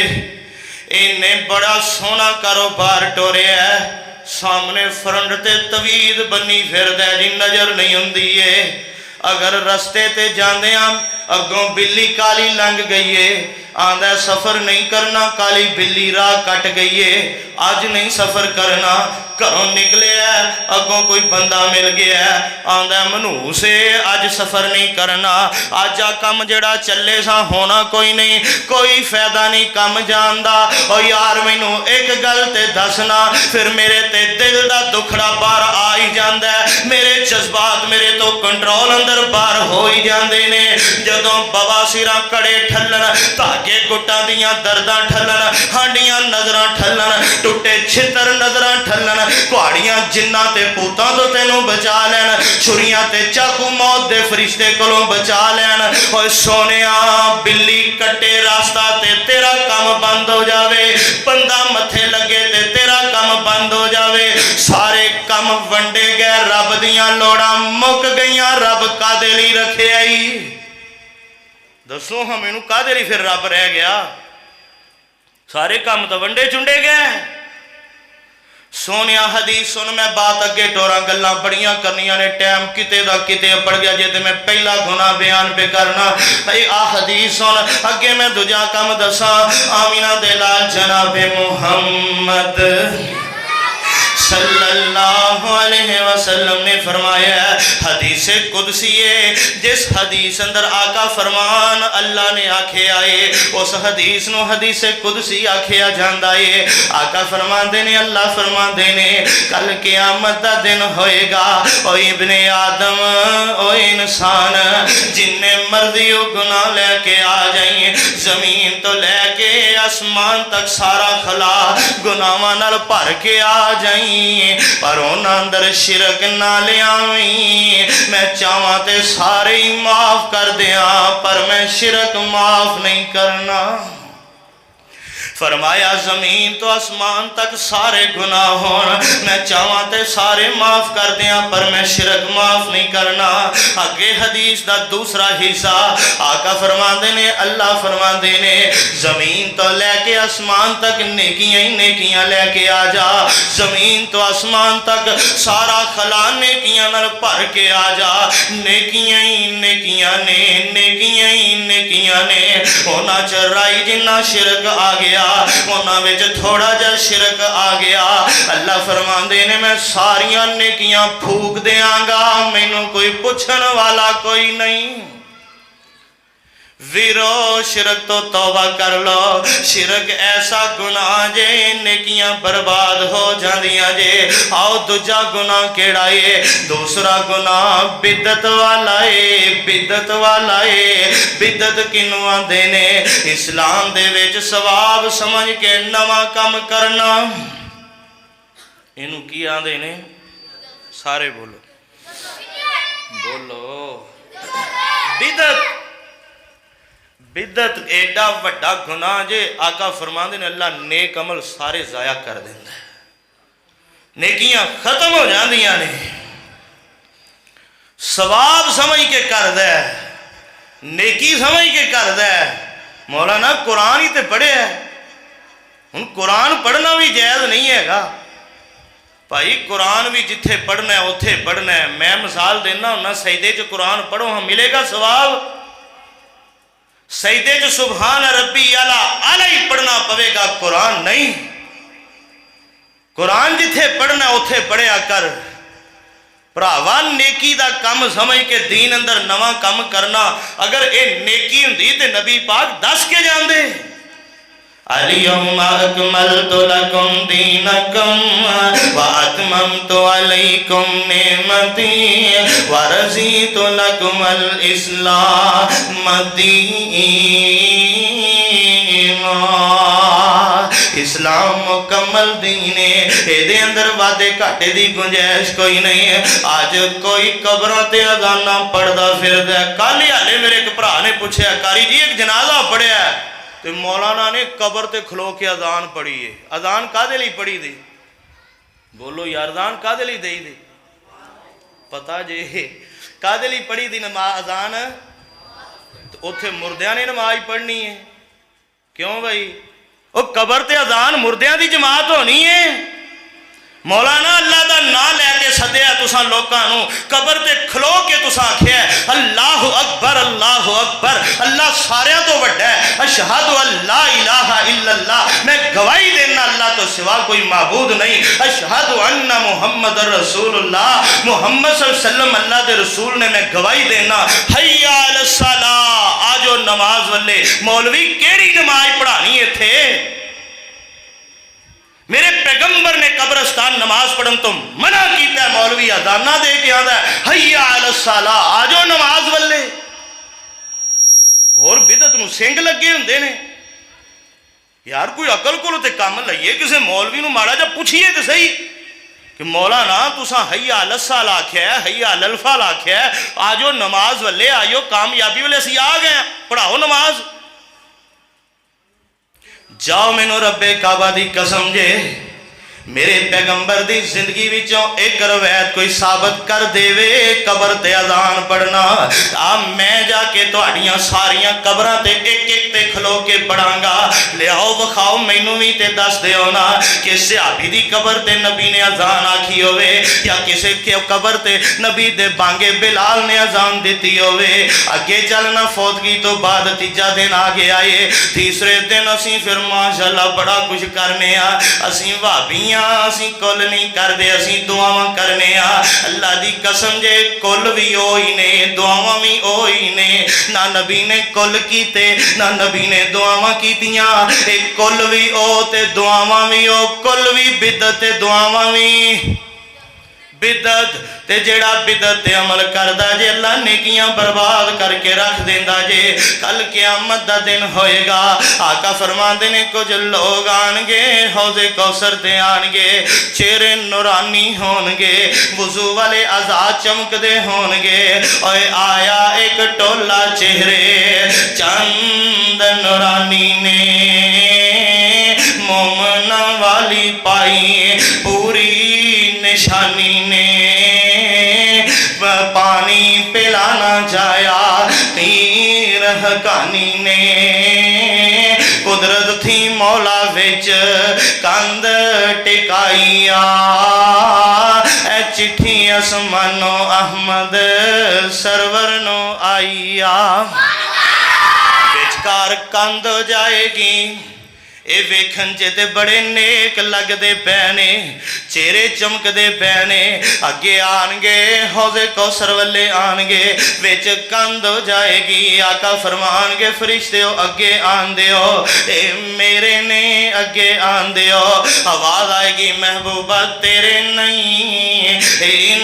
इन्हें बड़ा सोहना कारोबार टोरिया है, सामने फ्रंट ते तवीद बनी फिरदा जी, नज़र नहीं हुंदी है। अगर रस्ते ते जांदे अगों बिल्ली काली लंघ गई है, आंदा सफर नहीं करना, काली बिल्ली राह कट गई है, अज नहीं सफर करना। घरों निकले अगों कोई बंदा मिल गया, आंदा मनूसे अज सफर नहीं करना, अज आ कम जड़ा चले सा होना कोई नहीं, कोई फायदा नहीं कम जानदा। और यार मैनू एक गल ते दसना, फिर मेरे ते दिल दा दुखड़ा बाहर आ ही जांदा है, मेरे जज्बात मेरे तो कंट्रोल अंदर बाहर हो ही जाते ने। जदों बवासीरां कड़े ठल्लन, धागे गुट्टां दियां दर्दां ठल्लन, हांडियां नजरां ठल्लन, टुटे छितर नजरां ठल्लन, कुहाड़ियां जिन्ना ते पूतां तो तेनों बचा लैन, छुरियां ते चाकू मौत दे फरिश्ते कोलों बचा लैन। और सोनिया बिल्ली कट्टे रास्ता ते तेरा काम बंद हो जावे, बंदा मथे लगे ते तेरा काम बंद हो जावे, सारे काम वंडे गए, रब दियां लोड़ां मुक गईयां, रब कादे लई रखे आई? दसो हाँ मैनू कादे लई फिर रब रह गया? सारे काम तो वंडे चुंडे गए। सोनिया हदीस सुन, मैं बात अगे टोरा, गल्लां बड़ियां करनियां ने, टाइम किते दा किते पड़ गया जे ते मैं पहला गुनाह बयान पे करना। आ हदीस सुन, अगे मैं दूजा काम दसा। आमीना दे लाल जनाबे मुहम्मद सल्लल्लाहु अलैहि वसल्लम ने फरमाया, हदीस कुदसी है, जिस हदीस अंदर आका फरमान अल्लाह ने आखे आए, उस हदीस नु हदीस कुदसी आखिया जांदा है। आका फरमांदे ने, अल्लाह फरमांदे ने, कल क़यामत दा दिन होएगा, ओ इब्ने आदम, ओ इंसान, जिन्ने मर्जी ओ गुनाह लेके आ जाइए, जमीन तो लेके आसमान तक सारा खला गुनाहां नाल भर के आ जाई, पर उन्हां अंदर शिरक ना लियावी। मैं चाहवां ते सारे ही माफ कर दिया, पर मैं शिरक माफ नहीं करना। फरमाया जमीन तो आसमान तक सारे गुनाह होन, मैं चाहवां ते सारे माफ कर दिया, पर मैं शिरक माफ नहीं करना। अगे हदीस दा दूसरा हिस्सा आका फरमांदे ने, अल्लाह फरमांदे ने, जमीन तो लैके आसमान तक नेकियां ही नेकियां लेके आ जा, जमीन तो आसमान तक सारा खला नेकियां नाल भर के आ जा, नेकियां ही नेकियां ने, नेकियां ही नेकियां ने। उन्हां च राई जिन्ना शिरक आ गया, उन्हां विच थोड़ा जा शिरक आ गया, अल्लाह फरमांदे ने, मैं सारियां नेकियां फूक देंगा, मैनू कोई पुछण वाला कोई नहीं। वीरो शिरक तो तौबा कर लो, शिरक ऐसा गुनाह जे नेकियां बर्बाद हो जांदियां जे। आओ दूजा गुनाह केड़ा है? दूसरा गुनाह बिदत वाला है, बिदत वाला है। बिदत किनू आंदे ने? इस्लाम दे विच सवाब समझ के नवा काम करना, इनू की आंदे ने? सारे बोलो बोलो, बिदत। बिदत एडा वड्डा गुनाह जे, आका फरमांदे ने, अल्लाह नेक अमल सारे जाया कर देंदा है, नेकियां खत्म हो जांदियां ने। सवाब समझ के करदा है, नेकी समझ के करदा है। मौलाना कुरान ही तो पढ़िया, हुण कुरान पढ़ना भी जायज़ नहीं हैगा भाई। कुरान भी जिथे पढ़ना है उत्थे पढ़ना है। मैं मिसाल देना हुन्ना, सजदे च कुरान पढ़ो, हाँ मिलेगा सवाब। सजदे च सुभान रब्बी आला आला ही पढ़ना पवेगा, कुरान नहीं। कुरान जिथे पढ़ना उथे पढ़िया कर भरावा। नेकी दा कम समझ के दीन अंदर नवा कम करना, अगर ये नेकी हुंदी ते नबी पाक दस के जांदे, अल-यौमा अकमलतु लकुम दीनकुम व अतममतु अलैकुम निअमती व रज़ीतु लकुमुल इस्लाम दीना। इस्लाम मुकम्मल दीन है, ये अंदर वादे घाटे की गुंजाइश कोई नहीं है। अज कोई कबरों ते अज़ाना पढ़ता फिरदा। कल ही हाले मेरे एक भरा ने पूछा, कारी जी एक जनाजा पढ़िया तो मौलाना ने कबर ते खलो के अजान पढ़ी है। अजान कादे लई पढ़ी दी? बोलो यार, अजान कादे लई देई दी? पता जे कादे लई पढ़ी दी नमाज अजान? तो उत्थे मुर्दियां ने नमाज पढ़नी है। क्यों भाई? वो कबर ते अजान मुर्दियां दी जमात होनी है। मौलाना अल्लाह का नाम लैके सद्या तुसा लोगों कबर ते खलो के तुसा आख्या अल्लाह अकबर अल्लाह सारिया तो वड्डा है। अशहदु अल्ला इलाहा इल्लल्लाह, मैं गवाही देना अल्लाह तो सिवा कोई माबूद नहीं। अशहदु अन्ना मुहम्मद रसूलुल्लाह, मुहम्मद सल्लल्लाहु अलैहि वसल्लम अल्लाह के रसूल ने, मैं गवाही देना। हय्या अलस सलाह, आजो नमाज वाले। मौलवी केड़ी नमाज पढ़ानी है थे? मेरे पैगंबर ने कब्रस्तान नमाज पढ़न तो मना किया। मौलवी अजाना दे के आता है हय्या अलस सलाह, आजो नमाज वाले। होर बिदत नूं सिंग लगे हुंदे ने यार। कोई अकल कोल ते काम लईए, किसी मौलवी नूं माड़ा जा पूछिए तो सही कि मौलाना तुसा हय्या अलस सलाह आख्या है, हय्या अलल फलाह आख्या है, आजो नमाज वाले, आजो कामयाबी वाले, असीं आ गए, पढ़ाओ नमाज। जाओ मैनू रब्बे काबा दी कसम जे मेरे पैगंबर दी जिंदगी विचों एक रवायत कोई साबित कर देवे कबर ते अजान पढ़ना, आ मैं जाके तुहाड़ियां सारियां कबरां ते एक एक ते खलो के पढ़ांगा। लियाओ विखाओ मैनू भी ते दस दिओ ना कि सहाबी दी कबर ते नबी ने अजान आखी होवे या किसी के कबर ते नबी दे बांगे बिलाल ने अजान दी होवे। अगे चलना फौतगी तो बाद तीजा दिन आ गया है। तीसरे दिन असीं फिर माशाअल्लाह बड़ा कुछ करने आ। असीं भाबियां असीं कुल नहीं करते, असीं दुआवां करने आ। अल्लाह दी कसम जे कुल भी ओही ने, दुआवां भी ओही ने। ना नबी ने कुल कीते ना नबी ने दुआवां कीतियां। एक कुल भी ओ ते दुआवां भी ओ, कुल भी बिदत ते दुआवां भी बिदत। ते जेड़ा बिदत ते अमल करदा जे अल्लाह नेकियां बर्बाद करके रख देंदा जे। कल क़यामत दा दिन होएगा, आका फरमांदे ने कुछ लोग आणगे हौज़े कौसर ते आणगे, चेहरे नूरानी होणगे, वुज़ू वाले आज़ाद चमकदे होणगे। ओए आया एक टोला चेहरे चंद नूरानी ने, मोमना वाली पाई पूरी निशानी ने, पानी पिलाना जाया तीर हकानी ने। कुदरत थी मौला विच कंध टिकाइया, ए चिट्ठी असमानो अहमद सरवर नो आईया। विचकार कंध हो जाएगी, ये वेखन च ते बड़े नेक लगते पे ने, चेहरे चमकते पे ने। अगे आनगे हौज़े कौसर वाले आनगे, विच कंध हो जाएगी। आका फरमानगे फरिश्ते हो अगे आन दियो, मेरे ने अगे आन दियो। आवाज़ आएगी महबूबा तेरे नहीं,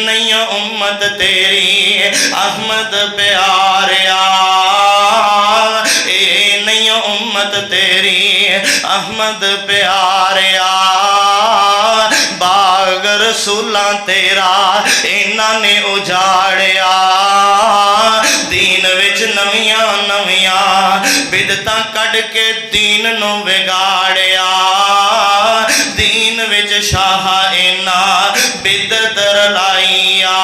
नहीं उम्मत तेरी अहमद प्यारिया, नहीं उम्मत तेरी अहमद प्यारिया। बाग रसूला तेरा इन्हां ने उजाड़िया, दीन विच नवियां नवियां बिदतां कढ के दीन नू बिगाड़िया। दीन विच शाह इन्हां बिदत रलाइया,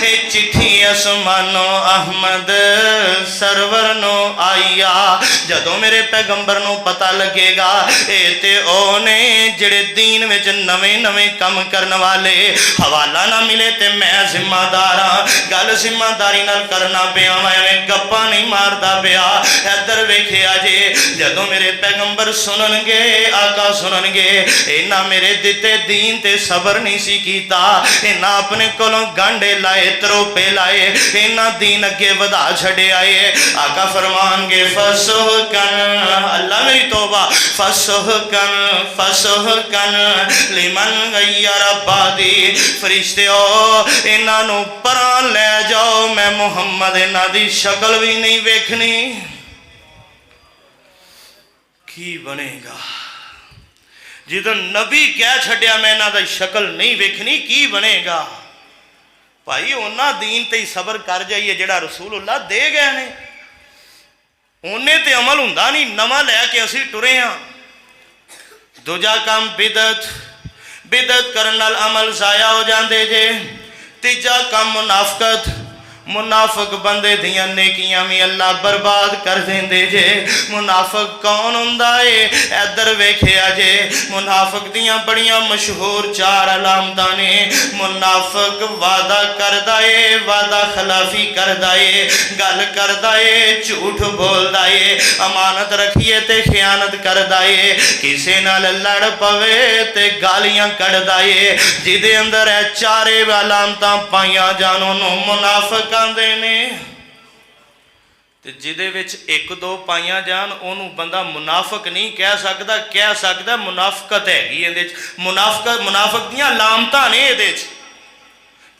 ए चिट्ठी असमानो अहमद सरवर नो आईया। जदों मेरे पैगंबर नू पता लगेगा ए ते ओ ने जिहड़े दीन विच नवें नवें कम करन वाले, हवाला ना मिले ते मैं जिम्मेदार हाँ। गल जिम्मेदारी नाल करना पिया, मैं गप्पा नहीं मारदा पिया। इधर वेखिया जे जदों मेरे पैगंबर सुननगे, आका सुननगे, इन्हां मेरे दिते दीन ते सबर नहीं सी कीता, इन्हां अपने कोलों गांडे लाए तरोपे लाए, इन्हां दीन अगे वधा छड़े आए। आका फरमानगे फसुहकन, अल्लाह मेरी तौबा, फसुहकन लिमन गय्यर बादी। फरिश्तेओ इन्हां नू परां ले जाओ, मैं मुहम्मद इन्हां दी शक्ल भी नहीं वेखनी। की बनेगा जिदों नबी कह छड्या मैं इन्हां दी शक्ल नहीं वेखनी, की बनेगा? भाई उन्हां दीन ते ही सबर कर जाइए जिहड़ा रसूलुल्लाह दे गए ने। उन्हें ते अमल हुंदा नहीं, नवां लैके असीं टुरे हां। दूजा काम बिदत, बिदत करन नाल अमल जाया हो जांदे जे। तीजा काम मुनाफकत, मुनाफिक बंदे दियां नेकियां भी अल्लाह बर्बाद कर देंदे जे। मुनाफिक कौन हुंदा है? इधर वेखिया जे, मुनाफिक दियां बड़ियां मशहूर 4 अलामतां ने। मुनाफिक वादा करदा है, वादा खिलाफी करदा है, गल करदा है, झूठ बोलदा है, अमानत रखिए ते खयानत करदा है, किसे नाल लड़ पवे ते गालियां कढ़दा है। जिदे अंदर है 4 अलामतां पाइयां जान ओनू मुनाफिक आंदे ने। ते जिदे विच 1-2 पाइयां जान ओनू बंदा मुनाफिक नहीं कह सकदा, कह सकदा मुनाफिकत हैगी इहदे च। मुनाफिक दियां लामतां ने इहदे च।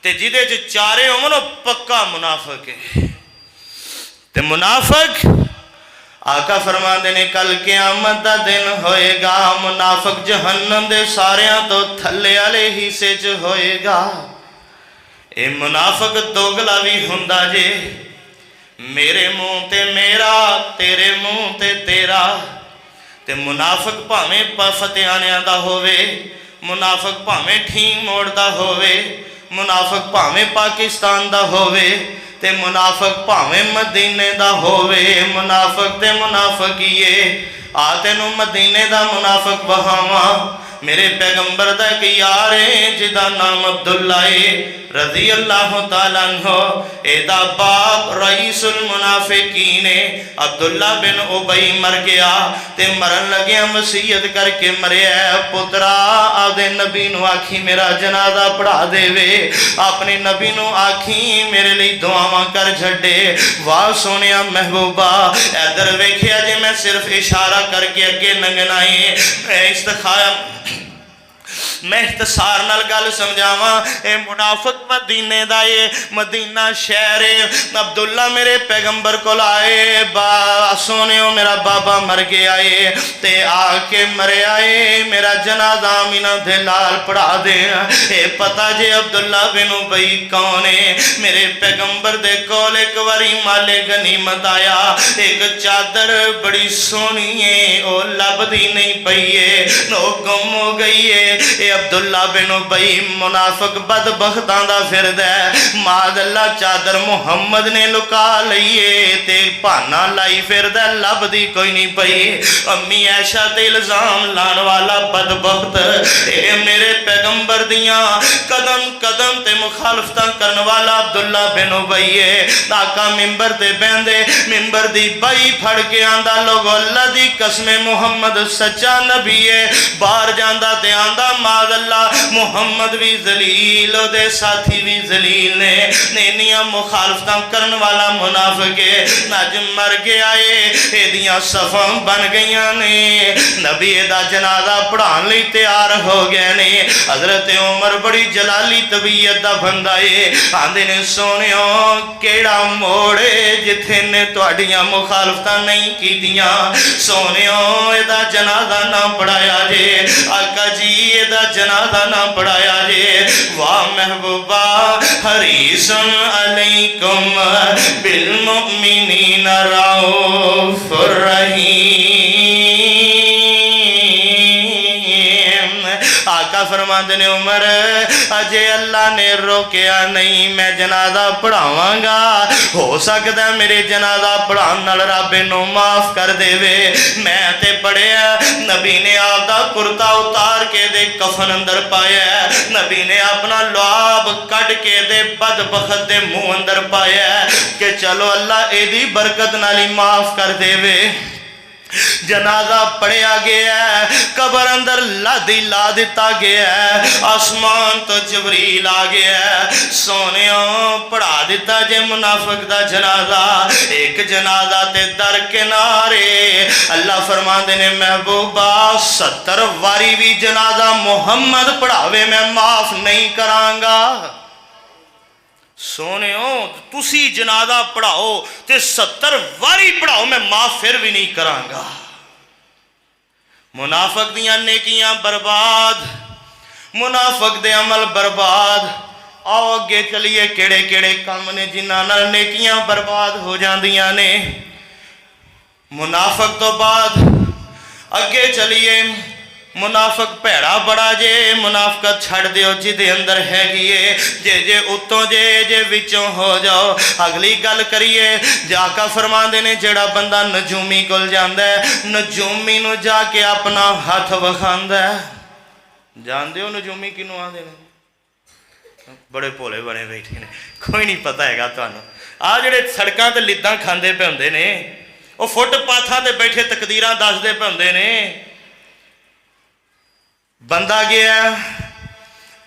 ते जिदे च 4 होवन ओह पक्का मुनाफिक है। ते मुनाफिक आका फरमाते ने कल क़यामत दा दिन होएगा, मुनाफिक जहन्नम दे सारियां तो थल्ले वाले हिस्से च होएगा। ये मुनाफिक दोगला भी हुंदा जे, मेरे मुंह ते मेरा, तेरे मुंह ते तेरा। ते मुनाफिक भावें फतेहानियां दा होवे, मुनाफिक भावें ठीक मोड़ दा होवे, मुनाफिक भावें पाकिस्तान दा होवे, ते मुनाफिक भावें मदीने दा होवे। मुनाफिक ते मुनाफिक ही है। आ तेनू मदीने दा मुनाफिक बहावा। मेरे पैगंबर दा एक यार है जिदा नाम अब्दुल्ला है रजी अल्लाह तआला अन्हु। एदा बाप रईसुल मुनाफिकीन है। अब्दुल्ला बिन उबई मर गया ते मरन लग्या वसीयत करके मरिया, पुत्रा आदे नबी नू आखी मेरा जनाजा पढ़ा देवे, अपने नबी नू आखी मेरे लिए दुआवां कर छड्डे। वाह सोनिया महबूबा, इधर वेखिया जे मैं सिर्फ इशारा करके अगे लंघना है। मैं इख्तसार नाल गल समझावा। ए मुनाफिक मदीने दा ये मदीना शहर है। अब्दुल्ला मेरे पैगंबर को आए, बा सोनियो मेरा बाबा मर गया है ते आके मरे आए, मेरा जनाजा मीना दे लाल पढ़ा दे। ए पता जे अब्दुल्ला बिन उबई कौन है? मेरे पैगंबर दे कोल एक बारी माले गनीमत आया, एक चादर बड़ी सोहनी है, ओ लभदी नहीं पई है, ओ गुम हो गई है। अब्दुल्ला बिन उबई मुनाफिक बदबख्तां दा फिरदा है। मादल्ला चादर मुहम्मद ने लुका लईए ते बहाना लाई फिरदा, लभदी कोई नहीं पई। अम्मी ऐशा ते इल्जाम लाने वाला बदबख्त, ए मेरे पैगंबर दियां कदम कदम ते मुखालफतां करने वाला अब्दुल्ला बिन उबई है। आका मिंबर ते बहंदे, मिंबर दी बाई फड़ के आंदा, लोगो अल्लाह दी कसम मुहम्मद सच्चा नबी है। बाहर जांदा ते आंदा मादल्ला मुहम्मद भी जलील, दे साथी भी जलील ने, इन्नियां मुखालफतां करन वाला मुनाफिक है। अज मर गया है, एदियां सफां बन गईयां ने, नबी दा जनाजा पढ़ाने लई तैयार हो गए ने। हजरत उमर बड़ी जलाली तबीयत दा बंदा है, आंदे ने सोनियो केड़ा मोड़े जिथे ने तुहाडियां मुखालफतां नहीं कीतियां, सोनियो एदा जनाजा ना पढ़ाया जे। आका जी एदा जनाजा ना पढ़ाया जे। वाह महबूबा, हरीसन अलैकुम बिल मुमिनीन रऊफुर रहीम। आका फरमाते ने उमर अजे अल्लाह ने रोकया नहीं, मैं जनाजा पढ़ावांगा, हो सकता मेरे जनाजा पढ़ाने नाल रब इनू माफ कर देवे। मैं ते पढ़िया नबी ने आपदा कुर्ता उतार के दे कफन अंदर पाया, नबी ने अपना लुआब कट के दे बदबख्त दे मुंह अंदर पाया कि चलो अल्लाह एदी बरकत नाल ही माफ कर देवे। जनाजा पढ़िया गया, कबर अंदर लादी ला दिता गया, आसमान तो जबरील आ गया, सोने पढ़ा दिता जे मुनाफिक दा जनाजा। एक जनाजा ते दर किनारे अल्लाह फरमाते ने महबूबा 70 वारी भी जनाजा मुहम्मद पढ़ावे मैं माफ नहीं करांगा। सोने तुसी जनाजा पढ़ाओ ते 70 वारी पढ़ाओ मैं माफ फिर भी नहीं करांगा। मुनाफिक दियां नेकियां बर्बाद, मुनाफिक दे अमल बर्बाद। आओ अगे चलिए केड़े केड़े काम ने जिन्हां नाल नेकियां बर्बाद हो जांदियां ने। मुनाफिक तो बाद अगे चलिए, मुनाफक भैड़ा बड़ा जे, मुनाफकत छड़ दिओ जिदे अंदर हैगी है। जे उत्तों जे विचों हो जाओ। अगली गल करिए, आका फरमांदे ने जेड़ा बंदा नजूमी कोल जांदा है, नजूमी नूं जाके अपना हथ विखांदा है। जानदे हो नजूमी किनूं आंदे ने? बड़े भोले बने बैठे ने, कोई नहीं पता हैगा तुहानूं। आ जिहड़े सड़कां ते लिद्दां खांदे पे हुंदे ने, वो फुटपाथां ते बैठे तकदीरां दसदे पे हुंदे ने। बंदा गया,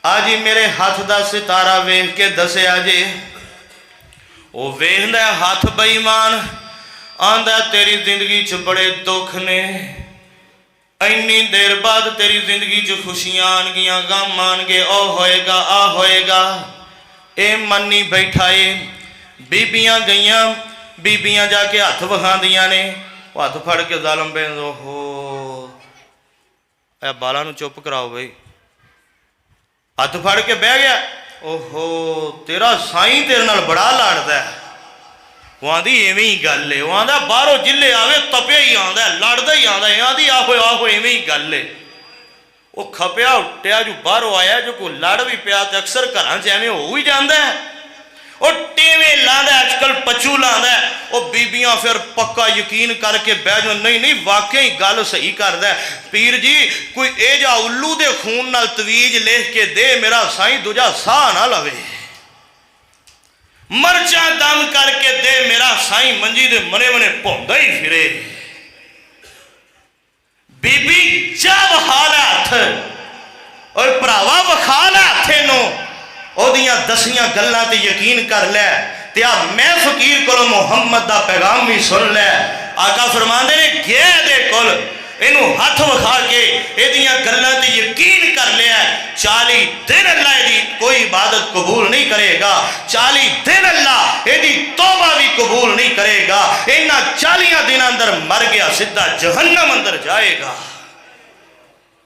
आज ही मेरे हाथ दा सितारा वेख के दसिया जे। वो वेखदा हाथ बेईमान, आंदा तेरी जिंदगी च बड़े दुख ने, इन्नी देर बाद तेरी जिंदगी च खुशियां आनगियां, गम आनगे, ओ होएगा आ होएगा। ए मन्नी बैठा है। बीबियां गईयां, बीबियां जाके हथ विखांदियां ने, हथ फड़ के जालम पे, ओहो ए बाला नूं चुप कराओ बई। हथ फड़ के बह गया, ओहो तेरा साईं तेरे नाल बड़ा लड़दा है। वो आंदी इवें ही गल है। वो आंदा बाहरों जिले आवे तपिया ही आंदा, लड़दा ही आंदा। आंदी आहो आहो इवें ही गल है। वो खपिया उट्टिया जो बाहरों आया, जो कोई लड़ भी पिया तो अक्सर घर च एवें हो ही जाता है। वो टेवे लांदा, अजकल पचू लांदा। वो बीबियां फिर पक्का यकीन करके बह जाओ, नहीं नहीं वाकई गल सही करदा। पीर जी कोई ए जा उल्लू दे खून नाल तवीज लिख के दे, मेरा साईं दूजा साह ना लवे। मरचा दम करके दे, मेरा साईं मंजी दे मने मने भौंदा ही फिरे। बीबी जा वखा लै हथ, और भरावा वखा लै हथे नो, ओदियां दसियां गल्लां ते यकीन कर लै। ते आ मैं फकीर कोलों मुहम्मद दा पैगाम भी सुन लै। आका फरमांदे ने गया दे कोल, इनू हथ विखा के एदियां गल्लां ते यकीन कर लिया। 40 दिन अल्लाह दी कोई इबादत कबूल नहीं करेगा, 40 दिन अल्लाह एदी तौबा भी कबूल नहीं करेगा। इन्हां 40 दिन अंदर मर गया सीधा जहन्नम अंदर जाएगा।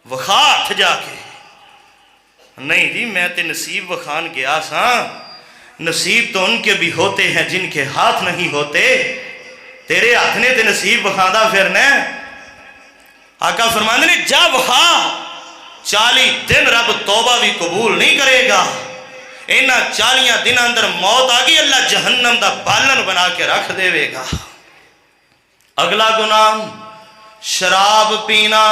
विखा हथ जाके। नहीं जी मैं ते नसीब विखान गया सा। नसीब तो उनके भी होते हैं जिनके हाथ नहीं होते। तेरे हाथ ने ते नसीब विखादा फिरना। आका फरमांदे ने जा विखा, 40 दिन रब तौबा भी कबूल नहीं करेगा। इन्हां 40 दिन अंदर मौत आ गई, अल्लाह जहन्नम दा बालन बना के रख देवेगा। अगला गुनाह शराब पीना।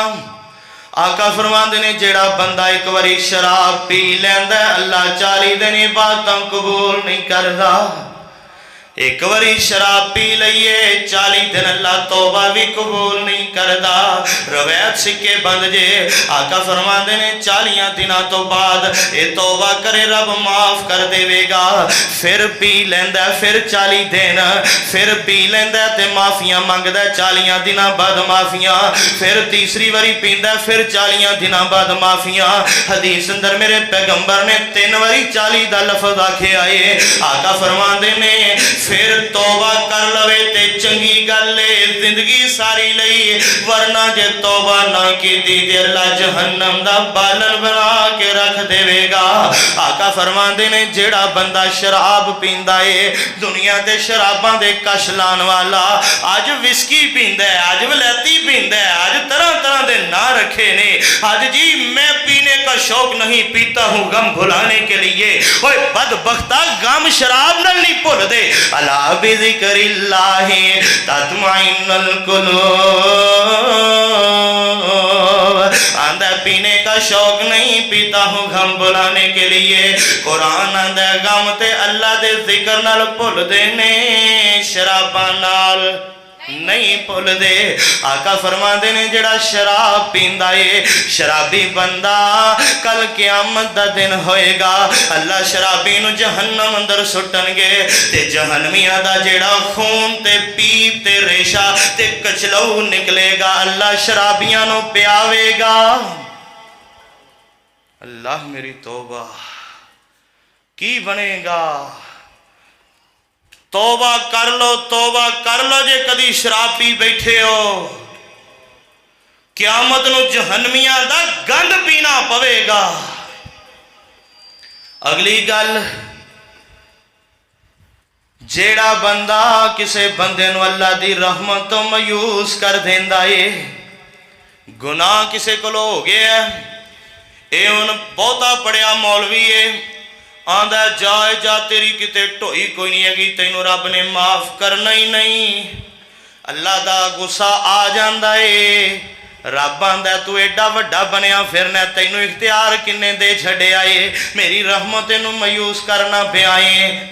आका फरमांदे ने जेड़ा बंदा एक बारी शराब पी लैंदा, अल्लाह 40 दिन इबादतां कबूल नहीं करदा। एक बारी शराब पी लईए 40 दिन अल्लाह तौबा भी कबूल नहीं करदा। रवैत सिक्के बंद जे। आका फरमांदे ने 40 दिनों तो बाद ये तौबा करे रब माफ कर देवेगा। फिर पी लैंदा, फिर 40 दिन, फिर पी लैंदा ते माफियां मंगदा, 40 दिनों बाद माफियां। फिर तीसरी बारी पींदा, फिर 40 दिनों बाद माफियां। हदीस अंदर मेरे पैगंबर ने 3 बारी 40 दा लफ्ज आखे आए। आका फरमांदे ने फिर तौबा कर लवे ते चंगी गल है, जिंदगी सारी लई। वरना जे तौबा ना कीती ते अल्लाह जहन्नम दा बालन बना के रख देवेगा। आका फरमांदे ने जेड़ा बंदा शराब पींदा है, दुनिया ते शराबां दे कश लाण वाला, अज विस्की पींदा है, अज वलैती पींदा है, अज तरह तरह दे ना रखे ने। आज जी मैं पीने का शौक नहीं, पीता हूँ गम भुलाने के लिए। ओए बदबख्ता गम शराब नाल नहीं भुल दे। अला बिज़िक्रिल्लाहि तत्मइन्नुल कुलूब। आंदा पीने का शौक नहीं, पीता हूँ गम भुलाने के लिए। कुरान आंदा गम ते अल्लाह दे जिक्र नाल भुल देने, शराबां नाल नहीं भुल दे। आका फरमांदे ने जेड़ा शराब पींदा है, शराबी बंदा कल क़यामत दा दिन होएगा, अल्लाह शराबी नूं जहन्नम अंदर सुट्टणगे ते जहन्नमियां दा जेड़ा खून ते पीप ते रेशा ते कचलऊ निकलेगा, अल्लाह शराबियां नूं पियावेगा। अल्लाह मेरी तौबा, की बनेगा? तौबा कर लो, तौबा कर लो। जे कदी शराब पी बैठे हो, क़यामत नूं जहन्नमियां दा गंद पीना पवेगा। अगली गल, जेड़ा बंदा किसे बंदे नूं अल्लाह दी रहमत तो मायूस कर देंदा है, गुनाह किसी को हो गया, ये हुण बहुता पढ़िया मौलवी है, आंदा जाए जा तेरी किते ढोई कोई नहीं हैगी, तैनू रब ने माफ करना ही नहीं। अल्लाह दा गुस्सा आ जांदा है। रब आंदा तू एडा वड्डा बनया फिरना, तैनू इख्तियार किन्ने दे छड्डिया है, मेरी रहमत नूं मायूस करना पिया है।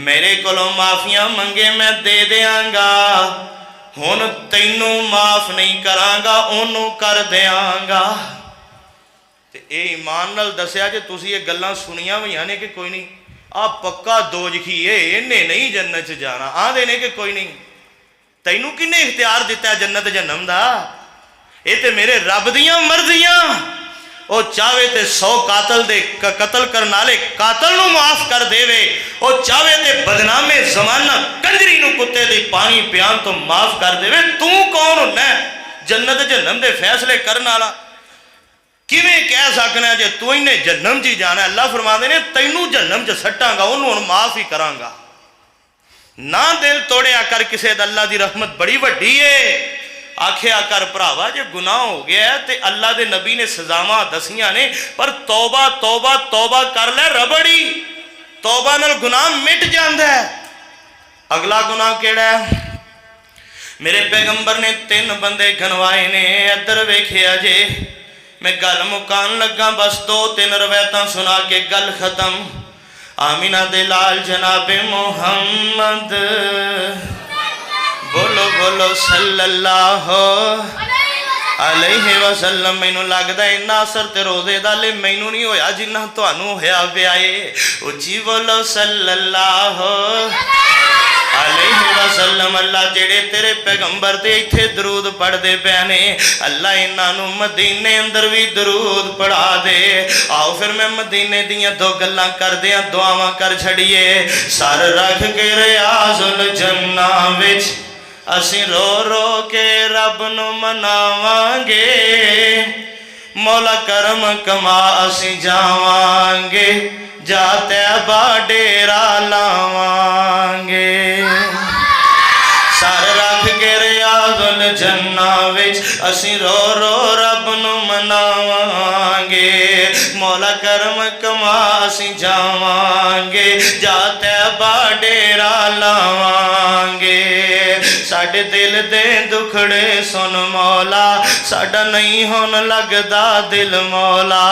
मेरे कोलों माफियां मंगे मैं दे देंगा, हुण तैनू माफ नहीं करांगा, ओनू कर देंगा। ते ये ईमान नाल दस्या जे तुसीं ये गल्लां सुनियां होईयां ने कि कोई नहीं, आ पक्का दोजखी है, इन्हें नहीं जन्नत च जाना, आंदे ने कि कोई नहीं। तैनू किन्ने इख्तियार दिता जन्नत जन्नम दा? ये तो मेरे रब दियां मर्जियां। वो चाहे तो 100 कातल दे कतल करने वाले कातल नूं माफ कर देवे, वो चाहे तो बदनामे जमाना कंजरी नूं कुत्ते दी पानी पियान तो माफ कर देवे। तू कौन हुन्ना जन्नत जन्नम दे फैसले करने वाला? किवें कह सकना जे तू इन्हें जन्नम च जाना? अल्लाह फरमाते ने तैनू जन्नम च सट्टांगा, उन्होंने हुण माफ ही करांगा। ना दिल तोड़िया कर किसे दा, अल्लाह दी रहमत बड़ी वड्डी है। आखिया कर भरावा जे गुनाह हो गया तो अल्लाह के नबी ने सजावां दसियां ने, पर तौबा तौबा तौबा कर ले रबड़ी, तौबा नाल गुनाह मिट जांदा है। अगला गुनाह केड़ा है? मेरे पैगंबर ने 3 बंदे गनवाए ने। इधर वेखिया जे, मैं गल मुकान लगा, बस 2-3 रवायतां सुना के गल खत्म। आमीना दे लाल जनाबे मोहम्मद, बोलो बोलो सल्लल्लाहु अलैहि वसल्लम। मैनू लगदा इन्ना असर ते रोज़े दा ले मैनू नहीं होया जिन्ना तुहानू होया पिया है। उच्ची बोलो सल्लल्लाहु अलैहि वसल्लम। अल्लाह जेड़े तेरे पैगंबर ते इत्थे दरूद पढ़दे पे ने, अल्लाह इन्हां नू मदीने अंदर भी दरूद पढ़ा दे। आओ फिर मैं मदीने दियां 2 गल्लां करदियां दुआवां कर छड़िए। सर रख के रियाज़ुल जन्ना विच असीं रो रो के रब नू मनावांगे, मौला करम कमा असीं जावांगे, जा तैबा डेरा लावांगे। सर रख के रियाज़ुल जन्ना विच असीं रो रो रब नू मनावांगे, मौला करम कमा असीं जावांगे, जा तैबा डेरा लावांगे। साडे दिल दे दुखड़े सुन मौला, साडा नहीं हुण लगदा दिल मौला।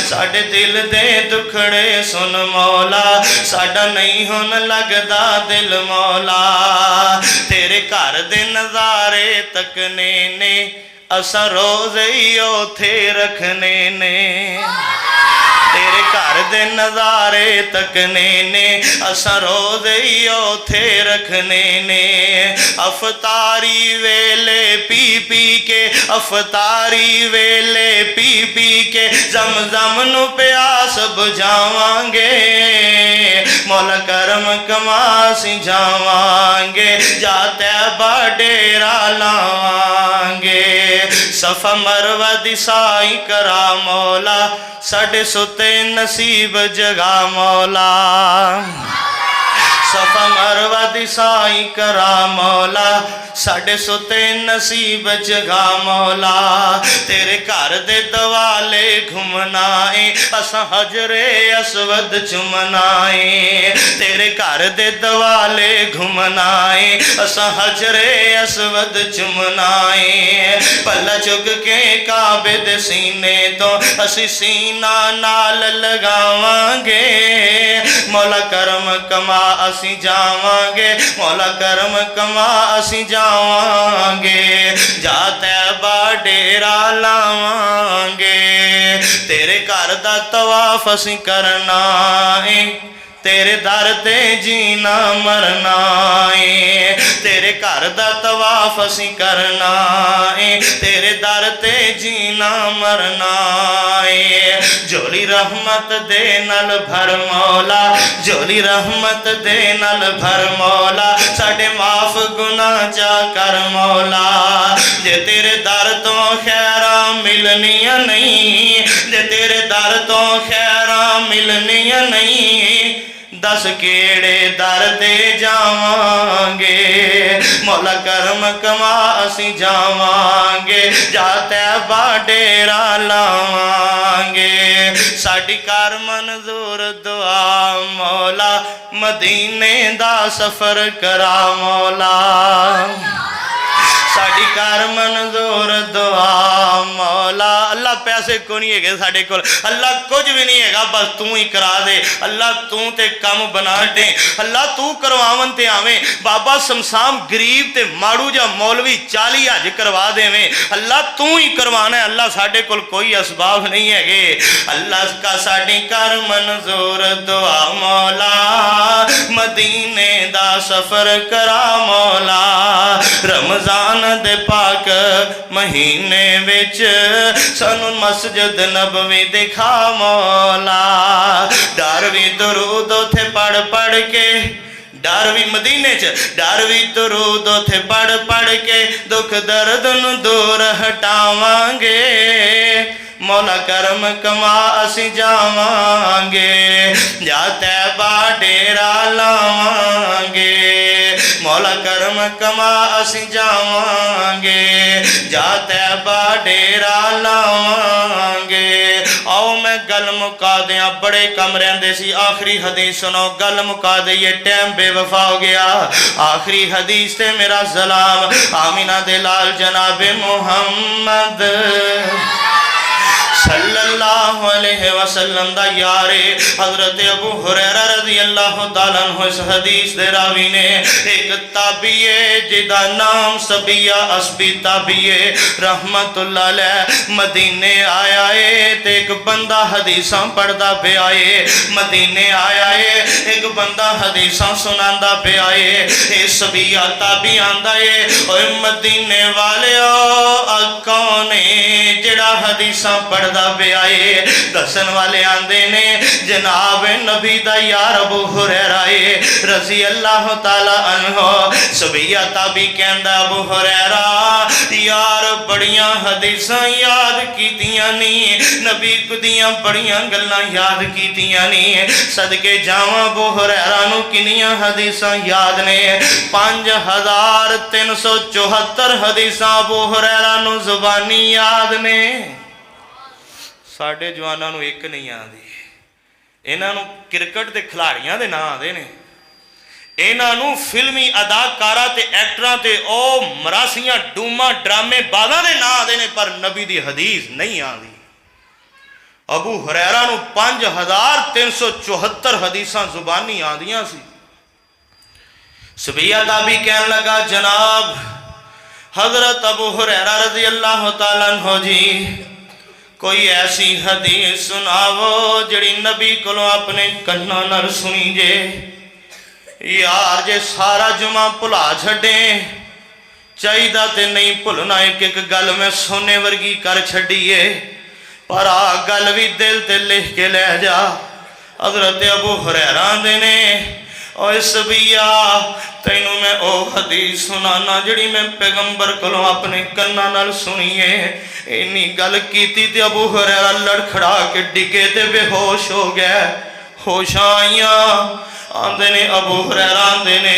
साडे दिल दे दुखड़े सुन मौला, साडा नहीं हुण लगदा दिल मौला। तेरे घर दे नज़ारे तकने ने, असां रोज़ ही ओथे रखने ने। तेरे घर दे नज़ारे तकने ने, असां रोज़ ही ओथे रखने ने। अफतारी वेले पी पी के, अफतारी वेले पी पी के, जम जम नू प्यास बुझावांगे, मौला करम कमासी जावांगे, जा तैबा डेरा लावांगे। सफा मरवा दी साई करा मौला, साडे सुते नसीब जगा मौला। सफा मरवा दी साई करा मौला, साडे सुते नसीब जगा मौला। तेरे घर दे दवाले घुमनाए, असां हजरे असवद चुमनाए। तेरे घर दे दवाले घुमनाए, असां हजरे असवद चुमनाए। पल्ला चुग के काबे दे सीने तो असी सीना नाल लगावांगे, मौला करम कमा असी जावांगे, मौला करम कमा असी जावांगे, जा तैबा डेरा लावांगे। तेरे घर दा तवाफ असी करना है, तेरे दर ते जीना मरना है। तेरे घर दा तवाफ असी करना है, तेरे दर ते जीना मरना है। झोली रहमत दे नल भर मौला, झोली रहमत दे नल भर मौला, साडे माफ गुनाह जा कर मौला। जे तेरे दर तो खैरा मिलनियां नहीं, जे तेरे दर तो खैरा मिलनियां नहीं, दस केड़े दर ते जावांगे, मौला करम कमा असी जावांगे, जा तैबा डेरा लावांगे। साडी कर मंजूर दुआ मौला, मदीने दा सफर करा मौला। साडी कर मंजूर दुआ मौला। अल्लाह पैसे को नहीं है साडे कोल, अल्लाह कुछ भी नहीं है, बस तू ही करा दे। अल्लाह तू ते कम बना दे, अल्लाह तू करवावन ते आवें। बाबा समसाम गरीब ते माड़ू जा मौलवी 40 हज करवा देवें, अल्लाह तू ही करवाना है। अल्लाह साडे कोल कोई असबाब नहीं है। अल्लाह का साडी कर मंजूर दुआ मौला, मदीने दा सफर करा मौला। रमजान दे पाक महीने विच सानू मस्जिद नबवी दिखा मौला। डर भी दरूद उथे पढ़ पढ़ के, डर भी मदीने च डर भी दरूद उथे पढ़ पढ़ के दुख दर्द नू दूर हटावांगे। मौला करम कमा असी जावांगे, जा तैबा डेरा लावांगे। मौला करम कमा असी जावांगे, जा तैबा डेरा लावांगे। आओ मैं गल मुका दिया, बड़े कम रहिंदे सी। आखिरी हदीस सुनो, गल मुका दईए, टाइम बेवफा हो गया। आखिरी हदीस ते मेरा सलाम आमीना दे लाल जनाबे मुहम्मद सल्लल्लाहु अलैहि वसल्लम दा यारे हजरत अबू हुरैरा रज़ी अल्लाह तआला अन्हु। इस हदीस दे रावी ने एक ताबीए जिदा नाम सबिया अस्बी ताबीए रहमतुल्लाह अलैह मदीने आया है। ते एक बंदा हदीसां पढ़दा पिया है, मदीने आया है, एक बंदा हदीसां सुनांदा पिया है। ए सबिया ताबी आंदा है, ओए मदीने वालिओ कौन है जिहड़ा हदीसां पढ़ दसन वाले आंदे ने जनाब नबी दा यार अबू हुरैरा रज़ी अल्लाह तआला अन्हु। सबिया ताबी कहंदा अबू हुरैरा यार बड़ियां हदीसां याद कीतियां नी, नबी दियां बड़ियां गल्लां याद कीतियां नी। सदके जावां अबू हुरैरा नू किन्नियां हदीसां याद ने? 5374 हदीसां अबू हुरैरा नू जुबानी याद ने। साडे जवानों नू एक नहीं आती, इन्हों क्रिकेट के खिलाड़ियों के नाम आते हैं, इन्हों फिल्मी अदाकारा ते एक्टरां ते ओ मरासियां डूमा ड्रामे बादा के नाम आते हैं, पर नबी दी हदीस नहीं आती। अबू हुरैरा नू 5374 हदीसां जुबानी आदियां सी। सबिया ताबी कहन लगा जनाब हजरत अबू हुरैरा रज़ी अल्लाह तआला अन्हु जी कोई ऐसी हदीस सुनावो जिहड़ी नबी कोलों अपने कन्नां नाल सुनी जे। यार जे सारा जुमा भुला छड्डे चाहिदा ते नहीं भुलना, एक एक गल मैं सोने वर्गी कर छड्डीए, पर आ गल भी दिल ते लिख के लै जा। हजरत अबू हुरैरा दे ने ओए सबिया तैनू मैं ओ हदीस सुनाना जिहड़ी मैं पैगंबर कोलों अपने कन्नां नाल सुनी है। इन्नी गल कीती ते अबू हुरैरा लड़खड़ा के डिगे ते बेहोश हो गया। होशां आईयां, आंदे ने अबू हुरैरा आंदे ने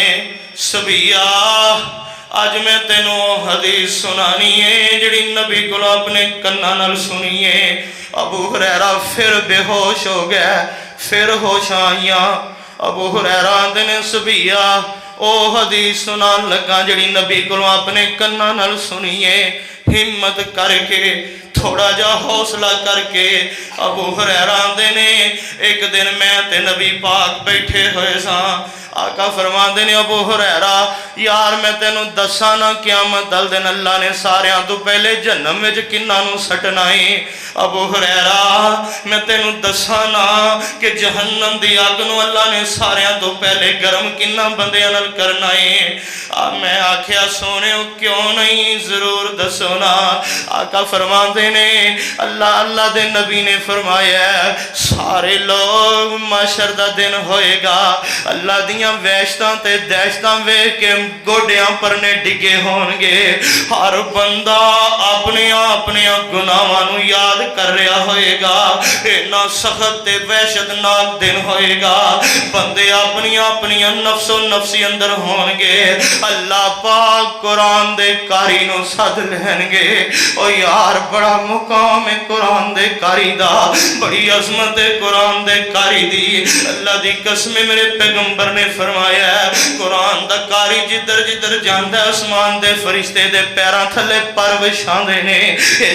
सबिया अज मैं तेनू हदीस सुनानी है जिहड़ी नबी कोलों अपने कन्नां नाल सुनी है। अबू हुरैरा फिर बेहोश हो गया, फिर होशां आईयां। अबू हुरैरा आंदे ने सबिया ओ हदीस सुनान लगा जिहड़ी नबी कोलों अपने कन्नां नाल सुनी है। हिम्मत करके थोड़ा जा हौसला करके अबू हुरैरा आंदे ने एक दिन मैं ते नबी पाक बैठे हुए सां। आका फरमाते ने अबू हुरैरा यार मैं तेनू दसा ना क़यामत दल दिन अल्लाह ने सारियां तो पहले जहन्नम विच किन्ना नू सटना है। अबू हुरैरा मैं तेनू दसा ना कि जहन्नम दी अग नू अल्लाह ने सारियां तो पहले गर्म किन्ना बंदियां नाल करना है। मैं आख्या सोने क्यों नहीं जरूर दसो ना। आका फरमाते ने अल्लाह अल्लाह दे नबी ने फरमाया सारे लोग माशर दा दिन होएगा, अल्लाह दी साड़ियां वैशतां ते दहशतां वेख के गोडियां परने डिगे होणगे। हर बंदा अपने अपने गुनाहां नूं याद कर रहा होएगा। इन्ना सख्त ते वहशतनाक दिन होएगा। बंदे अपनी अपनी नफ्सो नफ्सी अंदर होणगे। अल्लाह पाक कुरान दे कारी नूं सद लैणगे। ओ यार बड़ा मुकाम है कुरान दे कारी दा, बड़ी अजमत है कुरान दे कारी दी। अल्लाह दी कसम मेरे पैगंबर ने फरमाया कुरान दा कारी जिधर जिधर जांदा आसमान दे फरिश्ते दे पैरां थले पर विछांदे ने।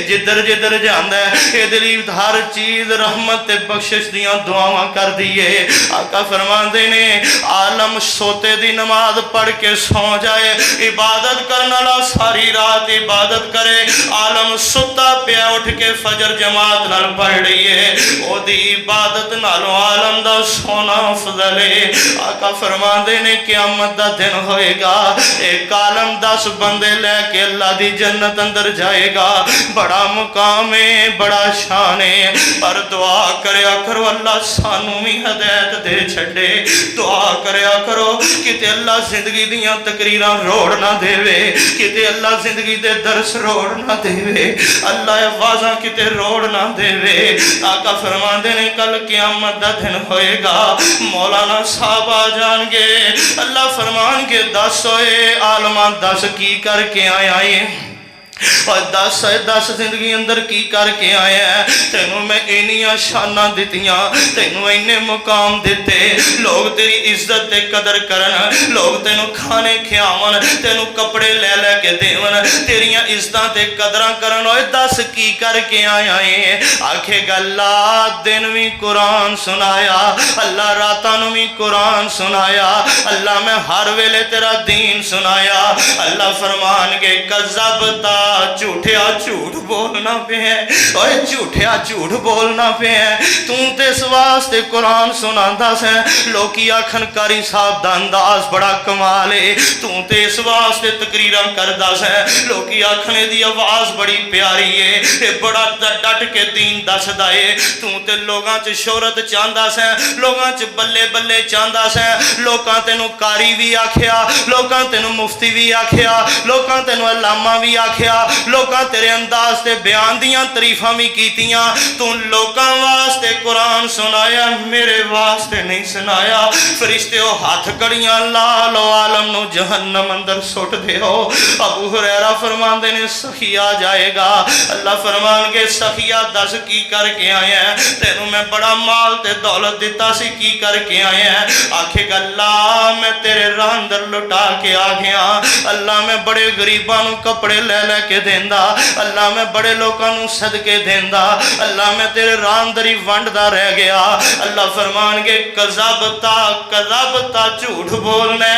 जिधर जिधर जांदा इहदे लई हर चीज रहमत ते बख्शिश दियां दुआवां कर दिए। आका फरमांदे ने आलम सोते दी नमाज पढ़ के सौ जाए, इबादत करने वाला सारी रात इबादत करे, आलम सुता पिया उठ के फजर जमात नाल पढ़ लईए, ओदी इबादत नालों आलम दा सोना अफजल है। आका फरमांदे ने क़यामत दा दिन होएगा, एक आलम 10 बंदे लेके अल्लाह दी जन्नत अंदर जाएगा। बड़ा मुकाम है, बड़ा शान है, पर दुआ करया करो अल्लाह सानू भी हदायत दे छड़े। दुआ करया करो किते अल्लाह जिंदगी दियां तकरीरां रोड़ ना देवे, किते अल्लाह जिंदगी दे दर्स रोड़ ना देवे, अल्लाह आवाज़ां किते रोड़ ना देवे। आका फरमांदे ने कल क़यामत दा दिन होएगा, मौलाना साहब आ जाएंगे, अल्लाह फरमानगे 10 होए आलमा 10 की करके आया है और 10 जिंदगी अंदर की करके आया है। तेनों मैं इनिया शाना दितियां, तेनों इन्ने मुकाम दिते, लोग तेरी इज्जत ते कदर करन, लोग तेनों खाने खियावन, तेनों कपड़े ले ले के देवन, तेरिया इज्जतां ते कदरां करन। ओए 10 की करके आया है? आखेगा अल्लाह दिन भी कुरान सुनाया, अल्लाह रातां नूं भी कुरान सुनाया, अल्लाह मैं हर वेले तेरा दीन सुनाया। अल्लाह फरमानगे कज़्ज़बता, झूठिया झूठ बोलना पे है, और झूठिया झूठ बोलना पे है। तू तो इस वास्ते कुरान सुनांदा से लोकी आखन कारी साहब दा अंदाज बड़ा कमाल है, तू तो इस वास्ते तकरीरां करदा से लोकी आखने दी आवाज बड़ी प्यारी है, ये बड़ा डट के दीन दसदा है। तू तो लोगां च शोहरत चाहंदा से, लोगां च बल्ले बल्ले चाहंदा से, लोकां तेनू कारी भी आखिया, लोकां तेनू मुफ्ती भी आखिया, लोकां तेनू अलामा भी आखिया, लोकां तेरे अंदाज ते बयान दियां तरीफां भी कीतियां। तू लोकां वास्ते कुरान सुनाया, मेरे वास्ते नहीं सुनाया। फरिश्ते हाथ कड़ियां ला लो, आलम नू जहन्नम अंदर सुट दो। अबू हुरैरा फरमांदे ने सखिया जाएगा, अल्लाह फरमानगे सखिया 10 की करके आया है? तेनू मैं बड़ा माल ते दौलत दिता सी, की करके आया है? आखेगा अल्लाह मैं तेरे राह अंदर लुटा के आ गया, अल्लाह मैं बड़े गरीबां नू कपड़े ले ले के देंदा, अल्लाह मैं बड़े लोगों नू सदके देंदा, अल्लाह मैं तेरे राह अंदर ही वंडदा रह गया। अल्लाह फरमानगे कज़्ज़बता, कज़्ज़बता झूठ बोलना,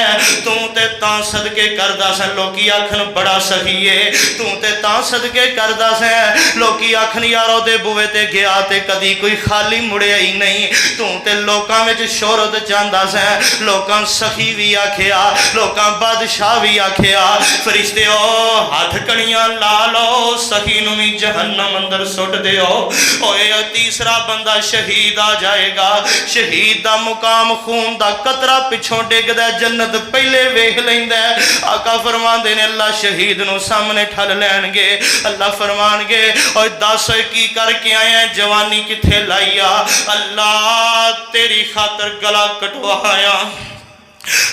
तू ते तां सदके करदा स लोकी आखन बड़ा सही है, तू ते तां सदके करदा स लोकी आखन यार ओदे बुवे ते गया ते कदी कोई खाली मुड़िया ही नहीं। तू ते लोकां विच शोहरत चाहंदा स, लोकां सखी भी आखिया, लोकां बादशाह भी आखिया। फरिश्ते हाथ कड़ियां ला लो, सखी नूं भी जहन्नम अंदर सुट दियो। ओए तीसरा बंदा शहीद आ जाएगा, शहीद दा मुकाम खून दा कतरा पिछों डिगदा, जन्नत पहले वेख लैंदा। आका फरमांदे ने अल्लाह शहीद नूं सामने ठल लैणगे। अल्लाह फरमानगे ओए 10 की करके आया, जवानी किथे लाईया? अल्लाह तेरी खातर गला कटवाया,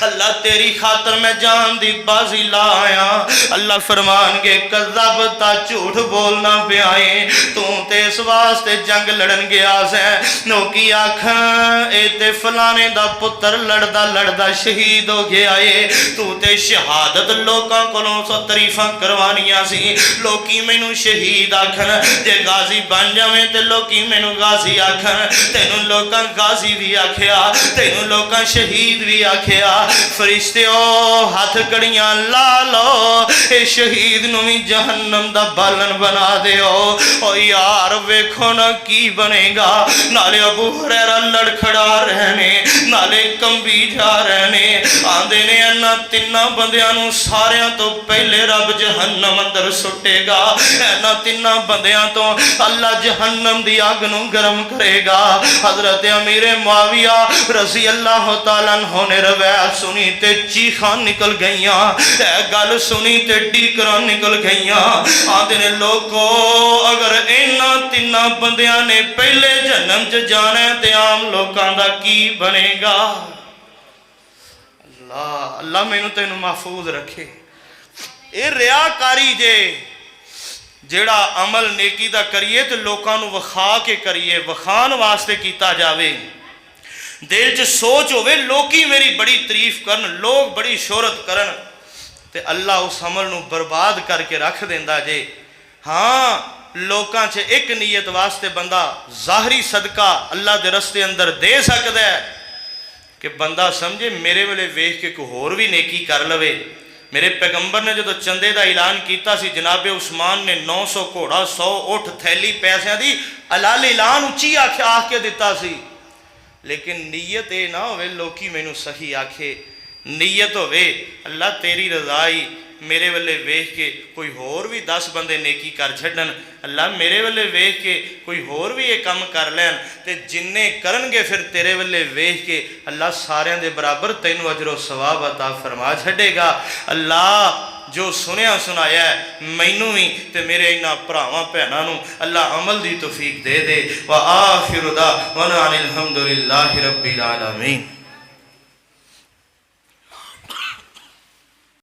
अल्लाह तेरी खातर मैं जान दी बाजी लाया। अल्लाह फरमानगे कज़्ज़बता झूठ बोलना पे आए, तू ते इस वास्ते जंग लड़न गया से लोकी आखन ए ते फलाने दा पुत्र लड़दा लड़दा शहीद हो गया है। तू ते शहादत लोकां कोलों सो तरीफां करवानियां सी, लोकी मैनू शहीद आखन, जे गाजी बन जावे ते लोकी मैनू गाजी आखन। तेनू लोकां गाजी भी आखिया, तेनू लोकां शहीद भी आखिया। फरिश्ते हाथ कड़ियां ला लो, ए शहीद नूं भी जहन्नम दा बालन बना दिओ। ओ यार घर वेखो ना की बनेगा। नाले अबू हुरैरा लड़खड़ा रहे ने, नाले कंबी जा रहे ने। आंदे ने इन्हां तिन्नां बंदियां नूं सारियां तो पहले रब जहन्नम अंदर सुटेगा। इन्हां तिन्नां बंदियां तो अल्लाह जहन्नम दी अग नूं गरम करेगा। हजरत अमीर मुआविया रज़ी अल्लाह तआला अन्हु ने रवायत सुनी ते चीखां निकल गईयां, गल सुनी ते डीकरां निकल गईयां। आंदे ने लोगो अगर इन्हां तिन्नां बंदियां ने पहले जन्म च जाना है ते आम लोकां दा की बनेगा। अल्लाह अल्लाह मैनू तेनू महफूज रखे। ये रियाकारी जे जेड़ा अमल नेकी दा करिए तो लोकां नू विखा के करिए, विखान वास्ते कीता जावे। दिल च सोच होवे लोकी मेरी बड़ी तारीफ करन, लोग बड़ी शोहरत करन, ते अल्लाह उस अमल नू बर्बाद करके रख देंदा जे। हाँ लोकां च एक नीयत वास्ते बंदा ज़ाहरी सदका अल्लाह दे रस्ते अंदर दे सकदा है कि बंदा समझे मेरे वेले वेख के कोई होर भी नेकी कर लवे। मेरे पैगंबर ने जो चंदे का ऐलान किया सी, जनाबे उस्मान ने 900 घोड़ा 100 उठ थैली पैसों की अलाल ऐलान उची आख के दिता सी। लेकिन नीयत ये ना होवे लोकी मैनू सही आखे, नीयत होवे अल्लाह तेरी रज़ाई मेरे वाले वेख के कोई होर भी 10 बंदे नेकी कर छड्डन, अल्लाह मेरे वाले वेख के कोई होर भी ये काम कर लैन, ते जिन्ने करनगे फिर तेरे वाले वेख के अल्लाह सारियां दे बराबर तैनू अजर व सवाब अता फरमा छड्डेगा। अल्लाह जो सुनिया सुनाया मैनू भी ते मेरे इन्हां भरावां भैणां नूं अल्लाह अमल दी तौफीक दे दे। व आखिरु दावाना अनिल हम्दुलिल्लाहि रब्बिल आलमीन।